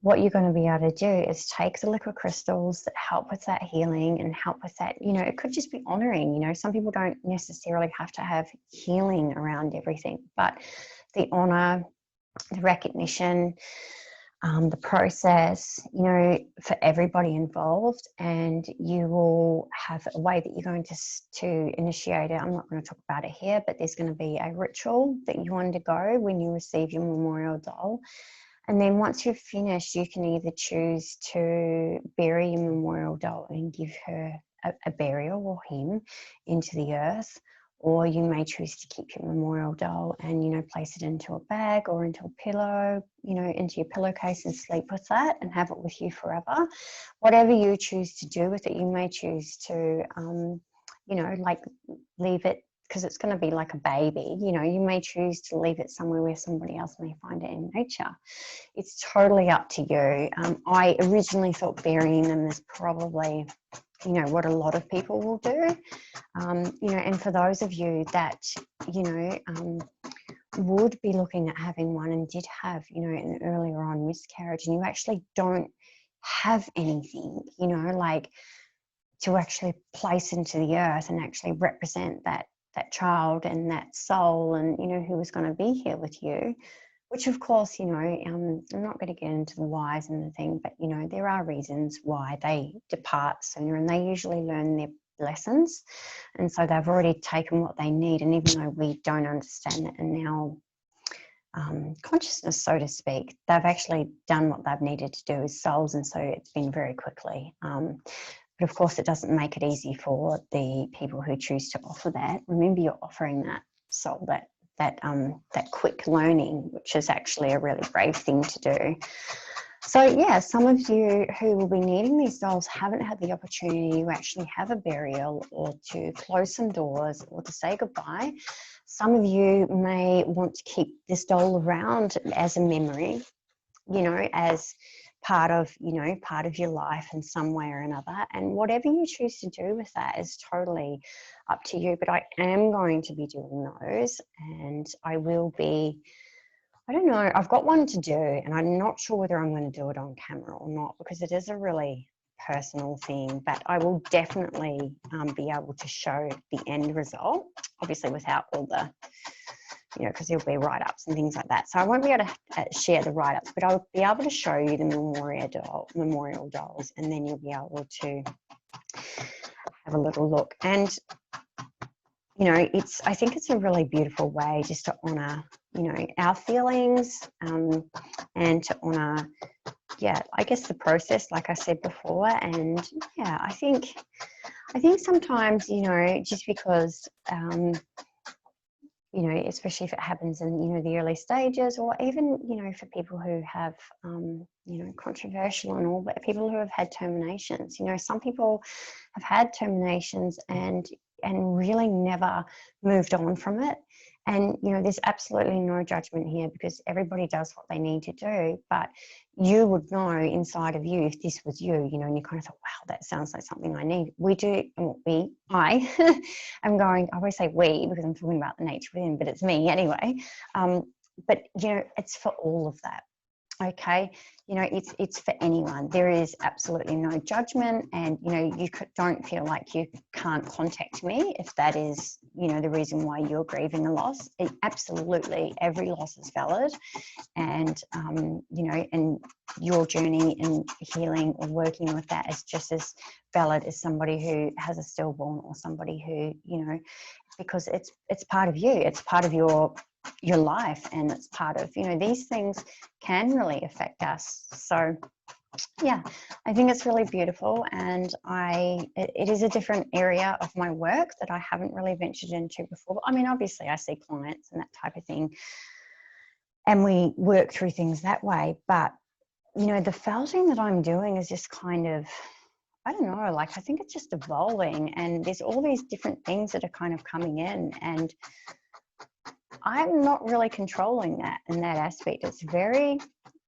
what you're going to be able to do is take the liquid crystals that help with that healing and help with that, you know, it could just be honoring, you know, some people don't necessarily have to have healing around everything, but the honor, the recognition, the process, you know, for everybody involved, and you will have a way that you're going to initiate it. I'm not going to talk about it here, but there's going to be a ritual that you undergo when you receive your memorial doll. And then once you've finished, you can either choose to bury your memorial doll and give her a burial or him into the earth, or you may choose to keep your memorial doll and, you know, place it into a bag or into a pillow, you know, into your pillowcase and sleep with that and have it with you forever. Whatever you choose to do with it, you may choose to, you know, like leave it, because it's going to be like a baby, you know, you may choose to leave it somewhere where somebody else may find it in nature. It's totally up to you. I originally thought burying them is probably, you know, what a lot of people will do. You know, and for those of you that, you know, would be looking at having one and did have, you know, an earlier on miscarriage, and you actually don't have anything, you know, like to actually place into the earth and actually represent that child and that soul, and, you know, who was going to be here with you, which of course, you know, I'm not going to get into the whys and the thing, but, you know, there are reasons why they depart sooner, and they usually learn their lessons, and so they've already taken what they need. And even though we don't understand it and now consciousness, so to speak, they've actually done what they've needed to do as souls, and so it's been very quickly. But of course, it doesn't make it easy for the people who choose to offer that. Remember, you're offering that soul, that quick learning, which is actually a really brave thing to do. So yeah, some of you who will be needing these dolls haven't had the opportunity to actually have a burial or to close some doors or to say goodbye. Some of you may want to keep this doll around as a memory, you know, as part of, you know, part of your life in some way or another. And whatever you choose to do with that is totally up to you. But I am going to be doing those, and I will be, I don't know, I've got one to do, and I'm not sure whether I'm going to do it on camera or not, because it is a really personal thing. But I will definitely be able to show the end result, obviously without all the, you know, because there'll be write-ups and things like that. So I won't be able to share the write-ups, but I'll be able to show you the memorial dolls, and then you'll be able to have a little look. And, you know, I think it's a really beautiful way just to honour, you know, our feelings, and to honour, yeah, I guess the process, like I said before. And yeah, I think sometimes, you know, just because, you know, especially if it happens in, you know, the early stages, or even, you know, for people who have, you know, controversial and all, but people who have had terminations, you know, some people have had terminations and really never moved on from it. And, you know, there's absolutely no judgment here, because everybody does what they need to do. But you would know inside of you if this was you, you know, and you kind of thought, wow, that sounds like something I need. We do, I am going, I always say we because I'm talking about the nature within, but it's me anyway. But, you know, it's for all of that. Okay, you know, it's for anyone. There is absolutely no judgment, and, you know, you don't feel like you can't contact me if that is, you know, the reason why you're grieving a loss. Absolutely, every loss is valid, and you know, and your journey in healing or working with that is just as valid as somebody who has a stillborn or somebody who, you know, because it's part of you, it's part of your life, and it's part of, you know, these things can really affect us. So yeah, I think it's really beautiful, and it is a different area of my work that I haven't really ventured into before. I mean, obviously I see clients and that type of thing, and we work through things that way, but, you know, the felting that I'm doing is just kind of, I don't know, like I think it's just evolving, and there's all these different things that are kind of coming in, and I'm not really controlling that in that aspect. It's very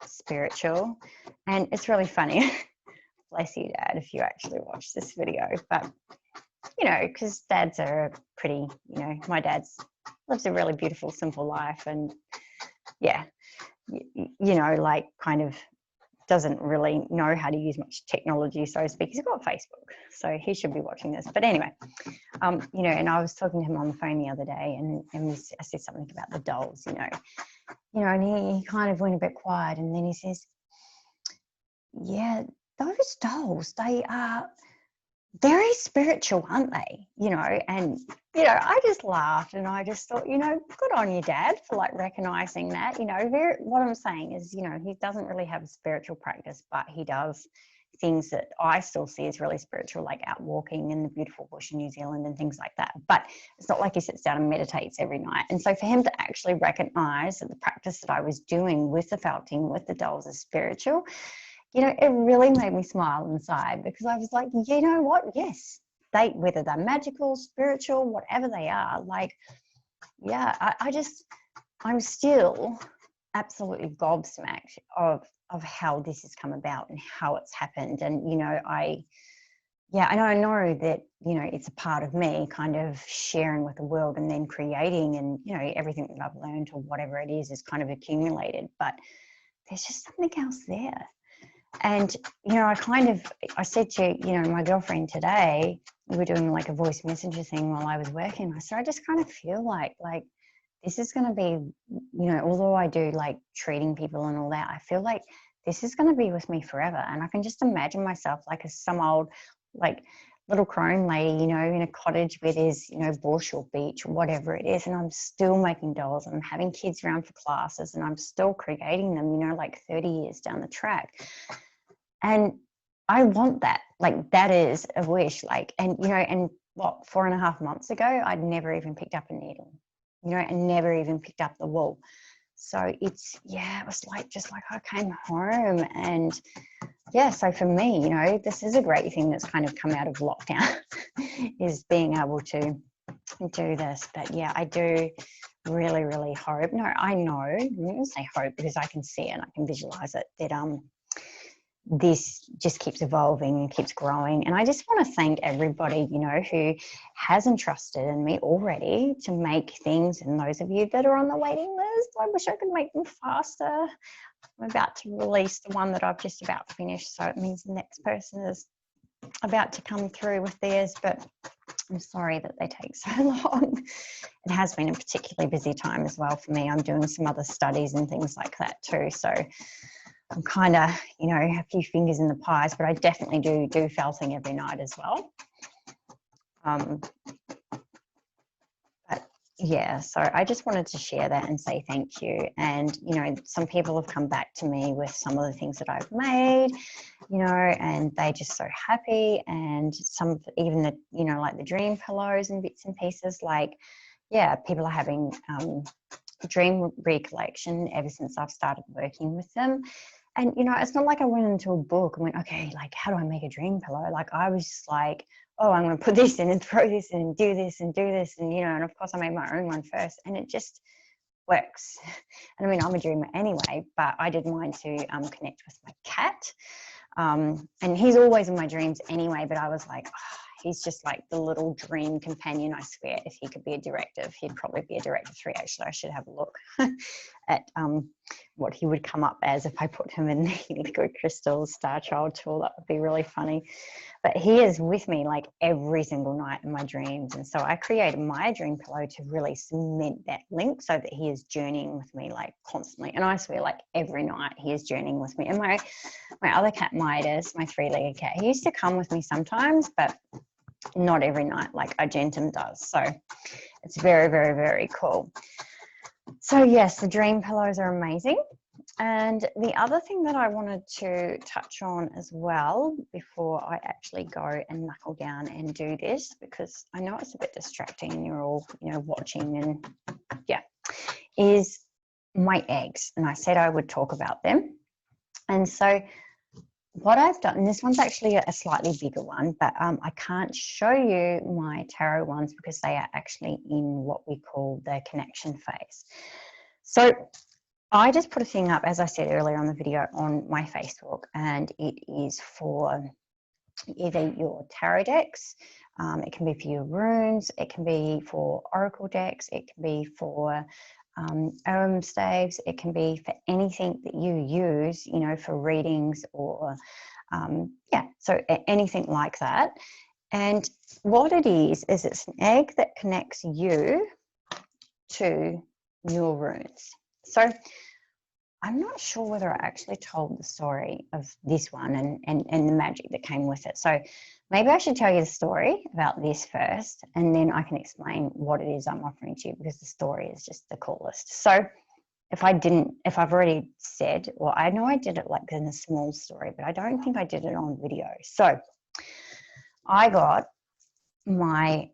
spiritual, and it's really funny. Bless you, Dad, if you actually watch this video. But you know, because dads are pretty, you know, my dad's lives a really beautiful, simple life, and yeah, you know, like kind of doesn't really know how to use much technology, so to speak. He's got Facebook, so he should be watching this. But anyway, you know, and I was talking to him on the phone the other day, and I said something about the dolls, you know, and he kind of went a bit quiet, and then he says, yeah, those dolls, they are very spiritual, aren't they? You know, and you know, I just laughed, and I just thought, you know, good on you, Dad, for like recognizing that. You know, what I'm saying is, you know, he doesn't really have a spiritual practice, but he does things that I still see as really spiritual, like out walking in the beautiful bush in New Zealand and things like that. But it's not like he sits down and meditates every night. And so for him to actually recognize that the practice that I was doing with the felting, with the dolls, is spiritual, you know, it really made me smile inside, because I was like, you know what? Yes, whether they're magical, spiritual, whatever they are, like, yeah, I'm still absolutely gobsmacked of how this has come about and how it's happened. And, you know, I know that, you know, it's a part of me kind of sharing with the world and then creating, and, you know, everything that I've learned or whatever it is kind of accumulated, but there's just something else there. And, you know, I said to, you know, my girlfriend today, we were doing like a voice messenger thing while I was working. I said, I just kind of feel like this is going to be, you know, although I do like treating people and all that, I feel like this is going to be with me forever. And I can just imagine myself like as some old, like little crone lady, you know, in a cottage where there's, you know, bush or beach or whatever it is. And I'm still making dolls, and I'm having kids around for classes, and I'm still creating them, you know, like 30 years down the track. And I want that, like that is a wish, like, and, you know, and what, 4.5 months ago, I'd never even picked up a needle, you know, and never even picked up the wool. So it's, yeah, it was like, just like I came home, and yeah, so for me, you know, this is a great thing that's kind of come out of lockdown is being able to do this. But yeah, I do really, really hope, no, I know, I'm going to say hope because I can see it and I can visualize it, that this just keeps evolving and keeps growing. And I just want to thank everybody, you know, who has entrusted in me already to make things. And those of you that are on the waiting list, I wish I could make them faster. I'm about to release the one that I've just about finished, so it means the next person is about to come through with theirs, but I'm sorry that they take so long. It has been a particularly busy time as well for me. I'm doing some other studies and things like that too, so I'm kind of, you know, a few fingers in the pies, but I definitely do felting every night as well. But yeah, so I just wanted to share that and say thank you. And, you know, some people have come back to me with some of the things that I've made, you know, and they just so happy. And some, even the, you know, like the dream pillows and bits and pieces, like, yeah, people are having dream recollection ever since I've started working with them. And, you know, it's not like I went into a book and went, okay, like, how do I make a dream pillow? Like, I was just like, oh, I'm going to put this in and throw this in and do this and do this. And, you know, and of course I made my own one first, and it just works. And I mean, I'm a dreamer anyway, but I did mine to connect with my cat. And he's always in my dreams anyway, but I was like, oh, he's just like the little dream companion. I swear, if he could be a directive, he'd probably be a director 3. Actually, I should have a look at what he would come up as if I put him in the Liquid Crystals Star Child tool. That would be really funny. But he is with me like every single night in my dreams. And so I created my dream pillow to really cement that link, so that he is journeying with me like constantly. And I swear, like every night he is journeying with me. And my other cat, Midas, my 3-legged cat, he used to come with me sometimes, but not every night like Argentum does. So it's very, very, very cool. So yes, the dream pillows are amazing. And the other thing that I wanted to touch on as well before I actually go and knuckle down and do this, because I know it's a bit distracting and you're all, you know, watching, and yeah, is my eggs. And I said I would talk about them. And so what I've done, and this one's actually a slightly bigger one, but I can't show you my tarot ones because they are actually in what we call the connection phase. So I just put a thing up, as I said earlier on the video, on my Facebook, and it is for either your tarot decks, it can be for your runes, it can be for oracle decks, it can be for staves, it can be for anything that you use, you know, for readings or yeah, so anything like that. And what it is it's an egg that connects you to your runes. So I'm not sure whether I actually told the story of this one and the magic that came with it. So maybe I should tell you the story about this first, and then I can explain what it is I'm offering to you, because the story is just the coolest. So if I've already said, well, I know I did it like in a small story, but I don't think I did it on video. So I got my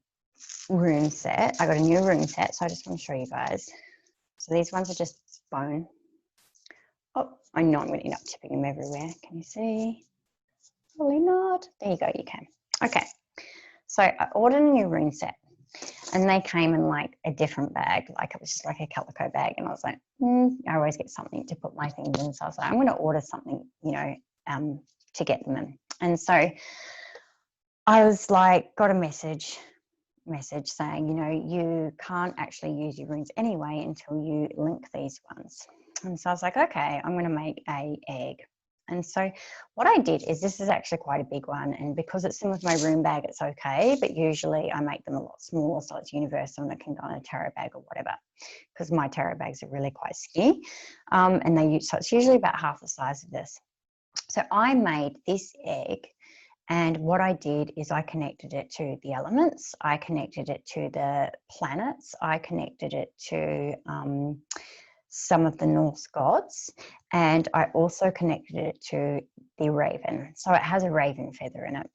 rune set. I got a new rune set. So I just want to show you guys. So these ones are just bone. Oh, I know I'm going to end up tipping them everywhere. Can you see? Probably not. There you go, you can. Okay, so I ordered a new rune set, and they came in like a different bag. Like it was just like a calico bag, and I was like, I always get something to put my things in. So I was like, I'm going to order something, you know, to get them in. And so I was like, got a message saying, you know, you can't actually use your runes anyway until you link these ones. And so I was like, okay, I'm going to make a egg. And so what I did is, this is actually quite a big one, and because it's in with my rune bag, it's okay, but usually I make them a lot smaller so it's universal and it can go in a tarot bag or whatever, because my tarot bags are really quite skinny, and so it's usually about half the size of this. So I made this egg, and what I did is I connected it to the elements, I connected it to the planets, I connected it to some of the Norse gods, and I also connected it to the raven. So it has a raven feather in it,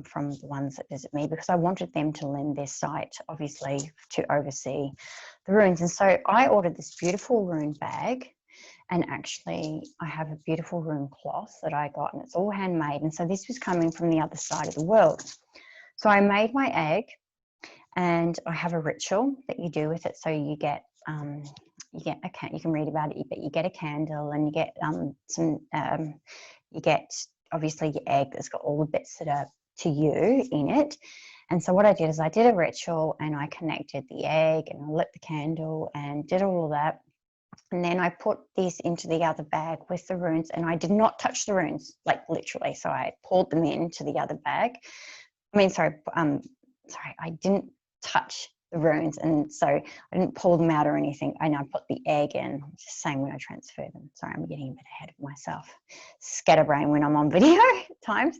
from the ones that visit me, because I wanted them to lend their sight, obviously, to oversee the runes. And so I ordered this beautiful rune bag, and actually I have a beautiful rune cloth that I got, and it's all handmade. And so this was coming from the other side of the world. So I made my egg, and I have a ritual that you do with it. So you get you can read about it, but you get a candle, and you get you get obviously your egg that's got all the bits that are to you in it. And so what I did is I did a ritual, and I connected the egg, and I lit the candle and did all of that. And then I put this into the other bag with the runes, and I did not touch the runes, like literally. So I poured them into the other bag. I didn't touch the runes, and so I didn't pull them out or anything. And I put the egg in, just saying when I transfer them. Sorry, I'm getting a bit ahead of myself. Scatterbrain when I'm on video at times.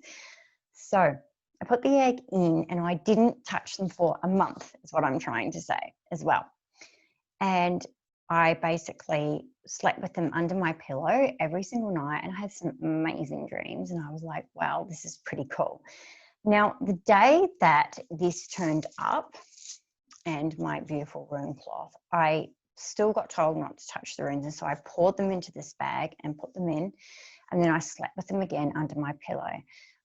So I put the egg in, and I didn't touch them for a month, is what I'm trying to say as well. And I basically slept with them under my pillow every single night, and I had some amazing dreams, and I was like, wow, this is pretty cool. Now, the day that this turned up, and my beautiful rune cloth, I still got told not to touch the runes, and so I poured them into this bag and put them in, and then I slept with them again under my pillow.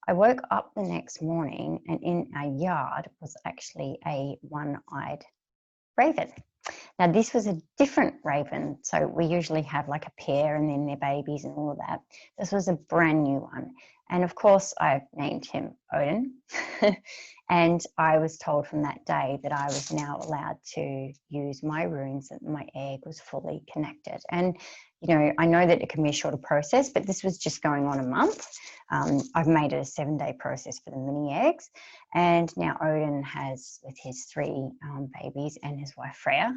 I woke up the next morning, and in our yard was actually a one-eyed raven. Now, this was a different raven. So we usually have like a pair and then their babies and all of that. This was a brand new one. And of course, I named him Odin. And I was told from that day that I was now allowed to use my runes, that my egg was fully connected. And, you know, I know that it can be a shorter process, but this was just going on a month. I've made it a 7-day process for the mini eggs. And now Odin has, with his 3 babies and his wife Freya,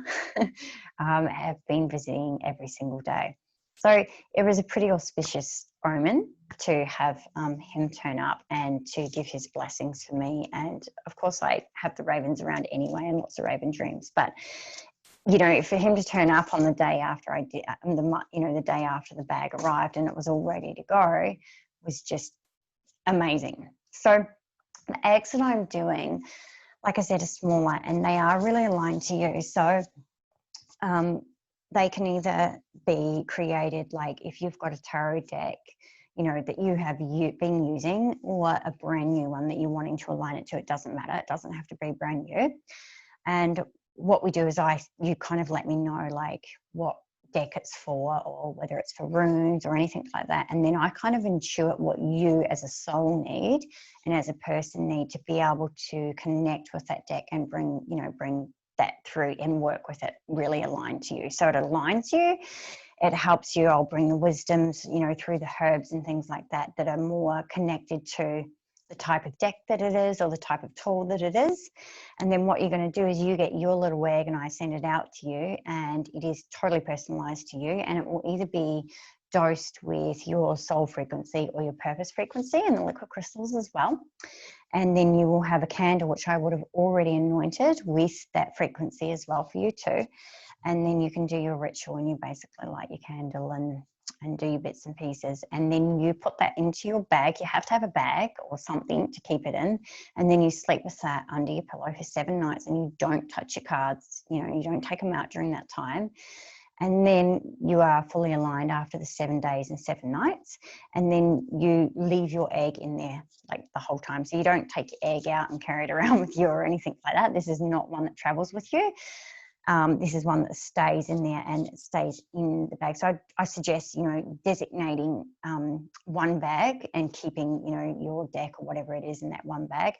have been visiting every single day. So it was a pretty auspicious omen to have him turn up and to give his blessings for me. And of course, I have the ravens around anyway, and lots of raven dreams. But you know, for him to turn up on the day after I did, the day after the bag arrived and it was all ready to go, was just amazing. So the eggs that I'm doing, like I said, are smaller, and they are really aligned to you. So they can either be created, like if you've got a tarot deck, you know, that you have been using, or a brand new one that you're wanting to align it to. It doesn't matter. It doesn't have to be brand new. And what we do is you kind of let me know like what deck it's for, or whether it's for runes or anything like that. And then I kind of intuit what you as a soul need and as a person need to be able to connect with that deck and bring that through and work with it really aligned to you. So it aligns you. It helps you. I'll bring the wisdoms, you know, through the herbs and things like that that are more connected to the type of deck that it is, or the type of tool that it is. And then what you're going to do is you get your little egg and I send it out to you, and it is totally personalized to you, and it will either be dosed with your soul frequency or your purpose frequency, and the liquid crystals as well. And then you will have a candle, which I would have already anointed with that frequency as well for you too. And then you can do your ritual, and you basically light your candle and do your bits and pieces. And then you put that into your bag. You have to have a bag or something to keep it in. And then you sleep with that under your pillow for 7 nights, and you don't touch your cards. You know, you don't take them out during that time. And then you are fully aligned after the 7 days and 7 nights. And then you leave your egg in there like the whole time. So you don't take your egg out and carry it around with you or anything like that. This is not one that travels with you. This is one that stays in there, and it stays in the bag. So I suggest, you know, designating one bag and keeping, you know, your deck or whatever it is in that one bag.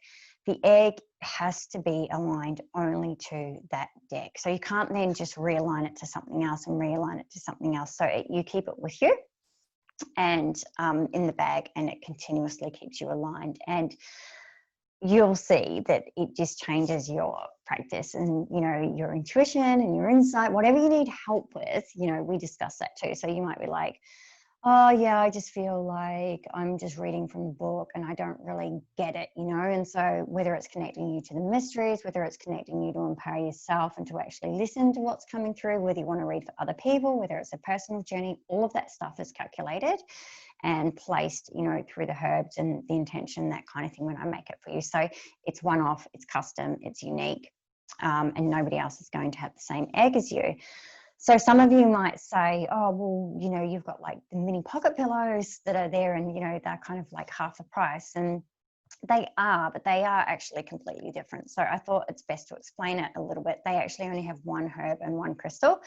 The egg has to be aligned only to that deck. So you can't then just realign it to something else and realign it to something else. So you keep it with you and in the bag, and it continuously keeps you aligned. And you'll see that it just changes your practice and, you know, your intuition and your insight, whatever you need help with, you know, we discuss that too. So you might be like, oh yeah, I just feel like I'm just reading from a book and I don't really get it, you know. And so whether it's connecting you to the mysteries, whether it's connecting you to empower yourself and to actually listen to what's coming through, whether you want to read for other people, whether it's a personal journey, all of that stuff is calculated and placed, you know, through the herbs and the intention, that kind of thing, when I make it for you. So it's one-off, it's custom, it's unique, and nobody else is going to have the same egg as you. So some of you might say, oh, well, you know, you've got like the mini pocket pillows that are there, and, you know, they're kind of like half the price. And they are, but they are actually completely different. So I thought it's best to explain it a little bit. They actually only have one herb and one crystal,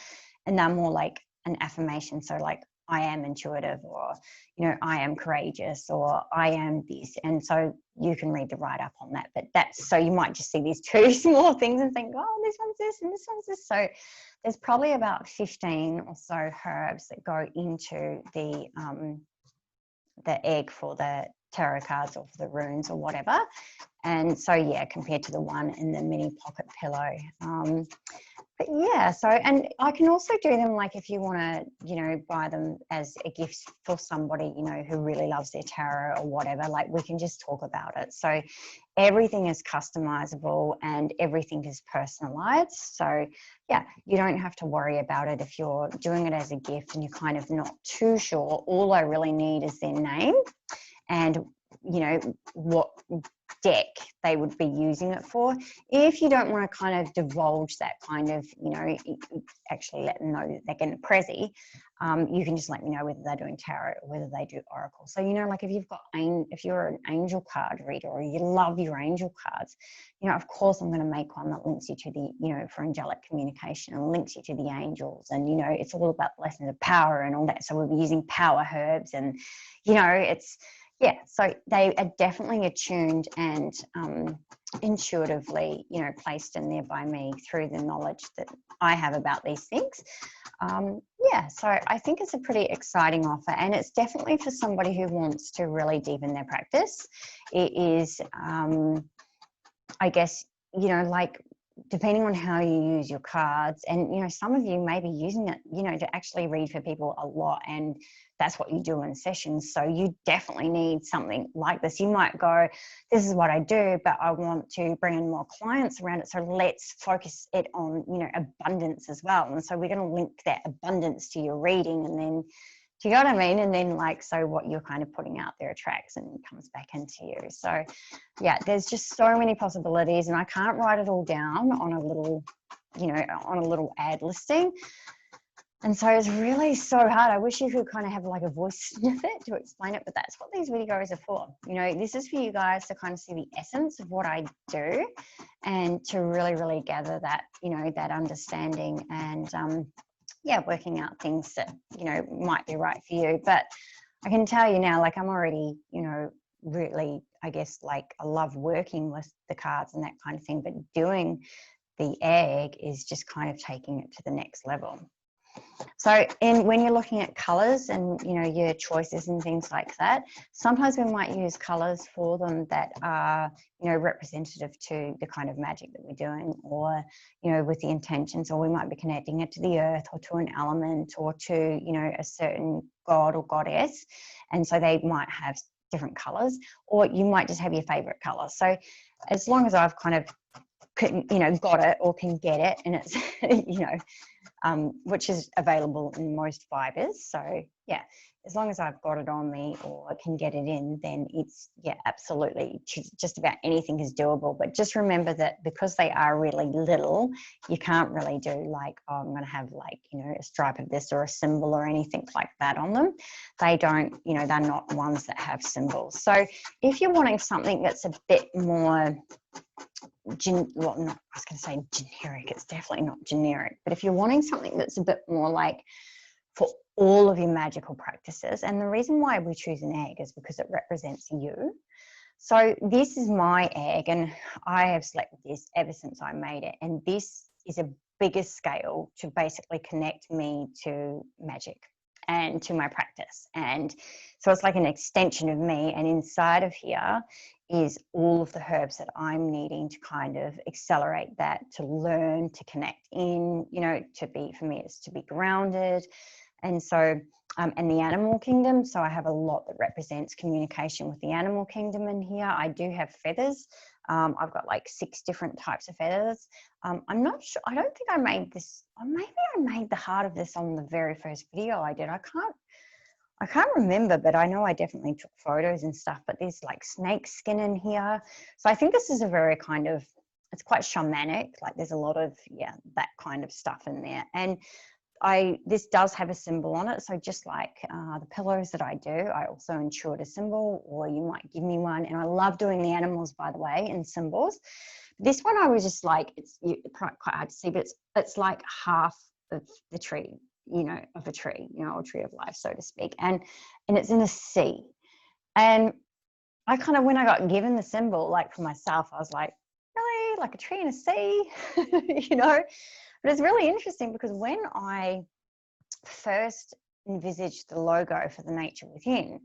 and they're more like an affirmation. So like, I am intuitive, or, you know, I am courageous, or I am this. And so you can read the write-up on that. But that's, so you might just see these 2 small things and think, oh, this one's this and this one's this. So there's probably about 15 or so herbs that go into the egg for the tarot cards or for the runes or whatever. And so, yeah, compared to the one in the mini pocket pillow. But yeah, so, and I can also do them like if you want to, you know, buy them as a gift for somebody, you know, who really loves their tarot or whatever, like we can just talk about it. So everything is customizable and everything is personalized. So yeah, you don't have to worry about it if you're doing it as a gift and you're kind of not too sure. All I really need is their name and, you know, what deck they would be using it for. If you don't want to kind of divulge that kind of, you know, actually let them know that they're getting a prezi, you can just let me know whether they're doing tarot or whether they do oracle. So, you know, like if you're an angel card reader or you love your angel cards, you know, of course I'm going to make one that links you to the, you know, for angelic communication and links you to the angels. And, you know, it's all about lessons of power and all that. So we'll be using power herbs and, you know, it's, yeah, so they are definitely attuned and intuitively, you know, placed in there by me through the knowledge that I have about these things. Yeah, so I think it's a pretty exciting offer, and it's definitely for somebody who wants to really deepen their practice. It is, I guess, you know, like depending on how you use your cards, and, you know, some of you may be using it, you know, to actually read for people a lot, and that's what you do in sessions. So you definitely need something like this. You might go, this is what I do, but I want to bring in more clients around it. So let's focus it on, you know, abundance as well. And so we're going to link that abundance to your reading, and then, do you know what I mean? And then, like, so what you're kind of putting out there attracts and comes back into you. So yeah, there's just so many possibilities, and I can't write it all down on a little, you know, on a little ad listing. And so it's really so hard. I wish you could kind of have like a voice snippet to explain it, but that's what these videos are for. You know, this is for you guys to kind of see the essence of what I do and to really, really gather that, you know, that understanding and, yeah, working out things that, you know, might be right for you. But I can tell you now, like I'm already, you know, really, I guess, like I love working with the cards and that kind of thing, but doing the egg is just kind of taking it to the next level. So when you're looking at colors and, you know, your choices and things like that, sometimes we might use colors for them that are, you know, representative to the kind of magic that we're doing, or, you know, with the intentions, or we might be connecting it to the earth or to an element or to, you know, a certain god or goddess. And so they might have different colors, or you might just have your favorite color. So as long as I've kind of, you know, got it or can get it, and it's, you know, which is available in most fibers. So yeah, as long as I've got it on me or can get it in, then it's, yeah, absolutely, just about anything is doable. But just remember that because they are really little, you can't really do like, oh, I'm going to have like, you know, a stripe of this or a symbol or anything like that on them. They don't, you know, they're not ones that have symbols. So if you're wanting something that's a bit more, well, not, I was going to say generic, it's definitely not generic, but if you're wanting something that's a bit more like for all of your magical practices, and the reason why we choose an egg is because it represents you. So this is my egg, and I have selected this ever since I made it, and this is a bigger scale to basically connect me to magic and to my practice. And so it's like an extension of me, and inside of here is all of the herbs that I'm needing to kind of accelerate that, to learn, to connect in, you know, to be, for me, it's to be grounded. And so, and the animal kingdom. So I have a lot that represents communication with the animal kingdom in here. I do have feathers. I've got like 6 different types of feathers. I'm not sure, I don't think I made this, or maybe I made the heart of this on the very first video I did. I can't remember, but I know I definitely took photos and stuff, but there's like snake skin in here. So I think this is a very kind of, it's quite shamanic. Like there's a lot of, yeah, that kind of stuff in there. And this does have a symbol on it. So just like the pillows that I do, I also intuit a symbol, or you might give me one. And I love doing the animals, by the way, and symbols. This one I was just like, it's quite hard to see, but it's like half of the tree, you know, of a tree, you know, a tree of life, so to speak. And it's in a sea. And I kind of, when I got given the symbol, like for myself, I was like, really? Like a tree in a sea? You know? But it's really interesting because when I first envisaged the logo for the Nature Within,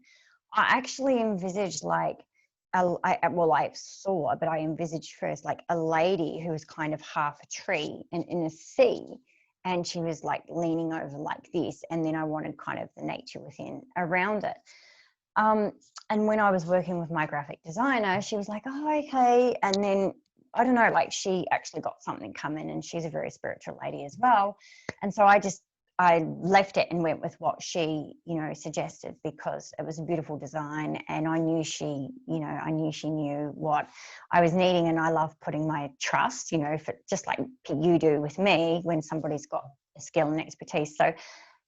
I actually envisaged like, I saw, but I envisaged first like a lady who was kind of half a tree and in a sea, and she was like leaning over like this, and then I wanted kind of the nature within around it. And when I was working with my graphic designer, she was like, oh, okay. And then, I don't know, like she actually got something come in, and she's a very spiritual lady as well. And so I left it and went with what she, you know, suggested, because it was a beautiful design, and I knew she, you know, I knew she knew what I was needing. And I love putting my trust, you know, for just like you do with me when somebody's got a skill and expertise. So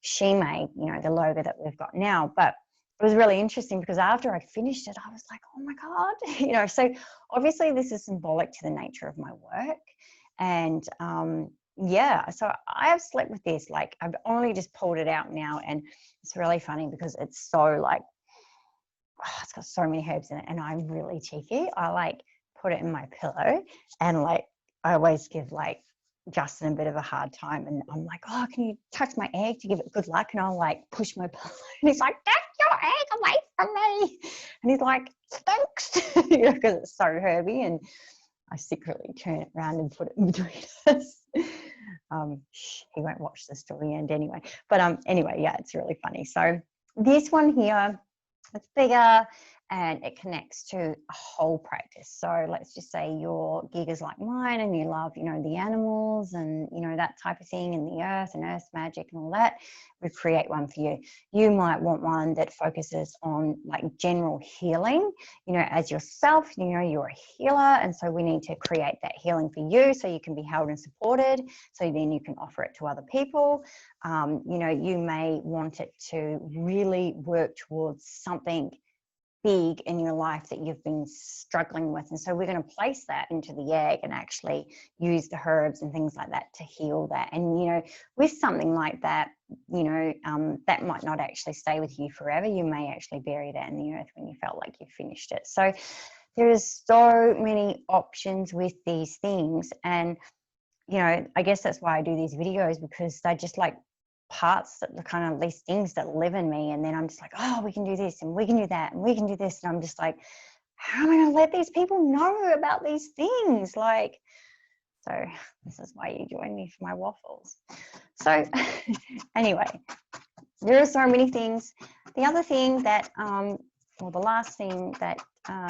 she made, you know, the logo that we've got now. But it was really interesting because after I finished it, I was like, oh my God, you know, so obviously this is symbolic to the nature of my work. And yeah, so I have slept with this, like I've only just pulled it out now, and it's really funny because it's so like, oh, it's got so many herbs in it, and I'm really cheeky. I like put it in my pillow, and like I always give like Justin a bit of a hard time, and I'm like, oh, can you touch my egg to give it good luck? And I'll like push my pillow, and he's like, get your egg away from me. And he's like, stinks, you know, because it's so herby. And I secretly turn it around and put it in between us. He won't watch this till the end anyway. But anyway, yeah, it's really funny. So this one here, it's bigger, and it connects to a whole practice. So let's just say your gig is like mine and you love, you know, the animals and, you know, that type of thing, and the earth and earth magic and all that. We create one for you. You might want one that focuses on like general healing, you know, as yourself, you know, you're a healer. And so we need to create that healing for you so you can be held and supported. So then you can offer it to other people. You know, you may want it to really work towards something big in your life that you've been struggling with. And so we're going to place that into the egg and actually use the herbs and things like that to heal that. And, you know, with something like that, you know, that might not actually stay with you forever. You may actually bury that in the earth when you felt like you finished it. So there is so many options with these things. And, you know, I guess that's why I do these videos, because they're just like parts that are kind of these things that live in me. And then I'm just like, oh, we can do this and we can do that and we can do this. And I'm just like, how am I going to let these people know about these things? Like, so this is why you join me for my waffles. So anyway, there are so many things. The other thing that, or the last thing that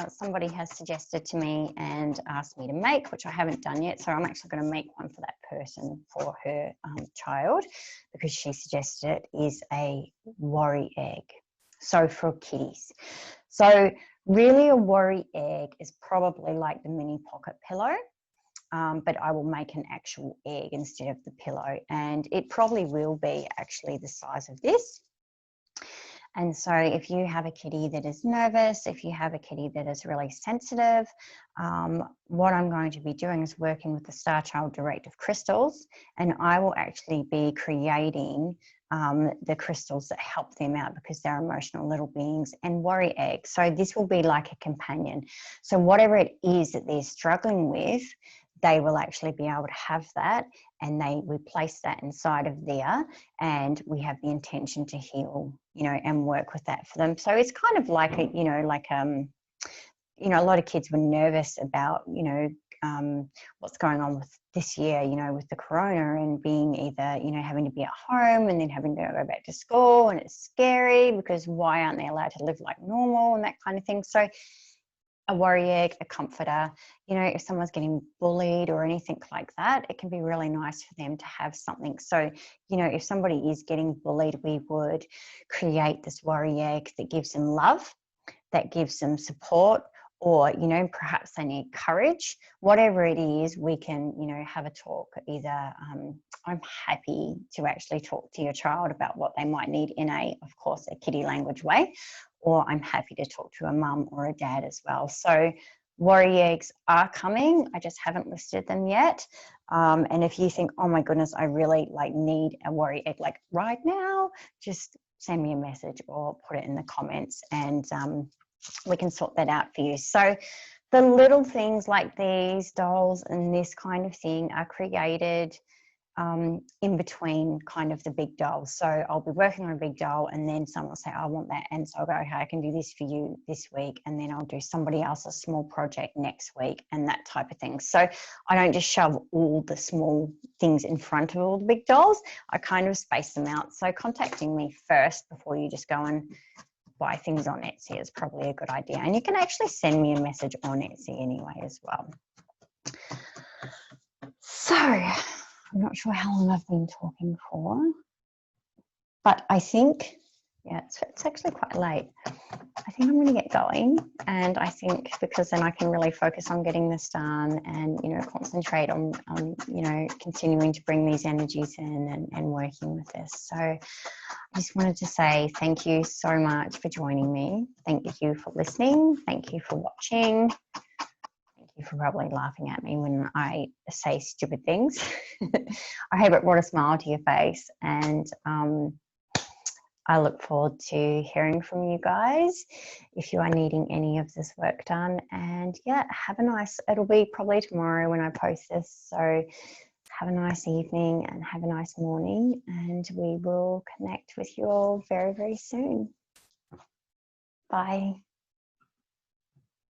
somebody has suggested to me and asked me to make, which I haven't done yet, so I'm actually going to make one for that person for her child, because she suggested it, is a worry egg. So for kitties. So really a worry egg is probably like the mini pocket pillow. But I will make an actual egg instead of the pillow, and it probably will be actually the size of this. And so if you have a kitty that is nervous, if you have a kitty that is really sensitive, what I'm going to be doing is working with the Star Child Directive crystals, and I will actually be creating the crystals that help them out, because they're emotional little beings, and worry eggs. So this will be like a companion. So whatever it is that they're struggling with, they will actually be able to have that, and we place that inside of there, and we have the intention to heal, you know, and work with that for them. So it's kind of like a, you know, like you know, a lot of kids were nervous about, you know, what's going on with this year, you know, with the corona, and being either, you know, having to be at home and then having to go back to school, and it's scary because why aren't they allowed to live like normal and that kind of thing. So a worry egg, a comforter, you know, if someone's getting bullied or anything like that, it can be really nice for them to have something. So, you know, if somebody is getting bullied, we would create this worry egg that gives them love, that gives them support, or, you know, perhaps they need courage. Whatever it is, we can, you know, have a talk. Either I'm happy to actually talk to your child about what they might need in of course, a kiddie language way, or I'm happy to talk to a mum or a dad as well. So worry eggs are coming. I just haven't listed them yet. And if you think, oh my goodness, I really like need a worry egg like right now, just send me a message or put it in the comments, and we can sort that out for you. So the little things like these dolls and this kind of thing are created in between kind of the big dolls. So I'll be working on a big doll, and then someone will say, I want that. And so I'll go, okay, I can do this for you this week. And then I'll do somebody else's small project next week, and that type of thing. So I don't just shove all the small things in front of all the big dolls. I kind of space them out. So contacting me first before you just go and buy things on Etsy is probably a good idea. And you can actually send me a message on Etsy anyway as well. So I'm not sure how long I've been talking for, but I think, yeah, it's actually quite late. I think I'm going to get going, and I think because then I can really focus on getting this done, and, you know, concentrate on you know, continuing to bring these energies in and working with this. So I just wanted to say thank you so much for joining me. Thank you for listening. Thank you for watching. Thank you for probably laughing at me when I say stupid things. I hope it brought a smile to your face, and I look forward to hearing from you guys if you are needing any of this work done. And yeah, have a nice, it'll be probably tomorrow when I post this. So have a nice evening and have a nice morning, and we will connect with you all very, very soon. Bye.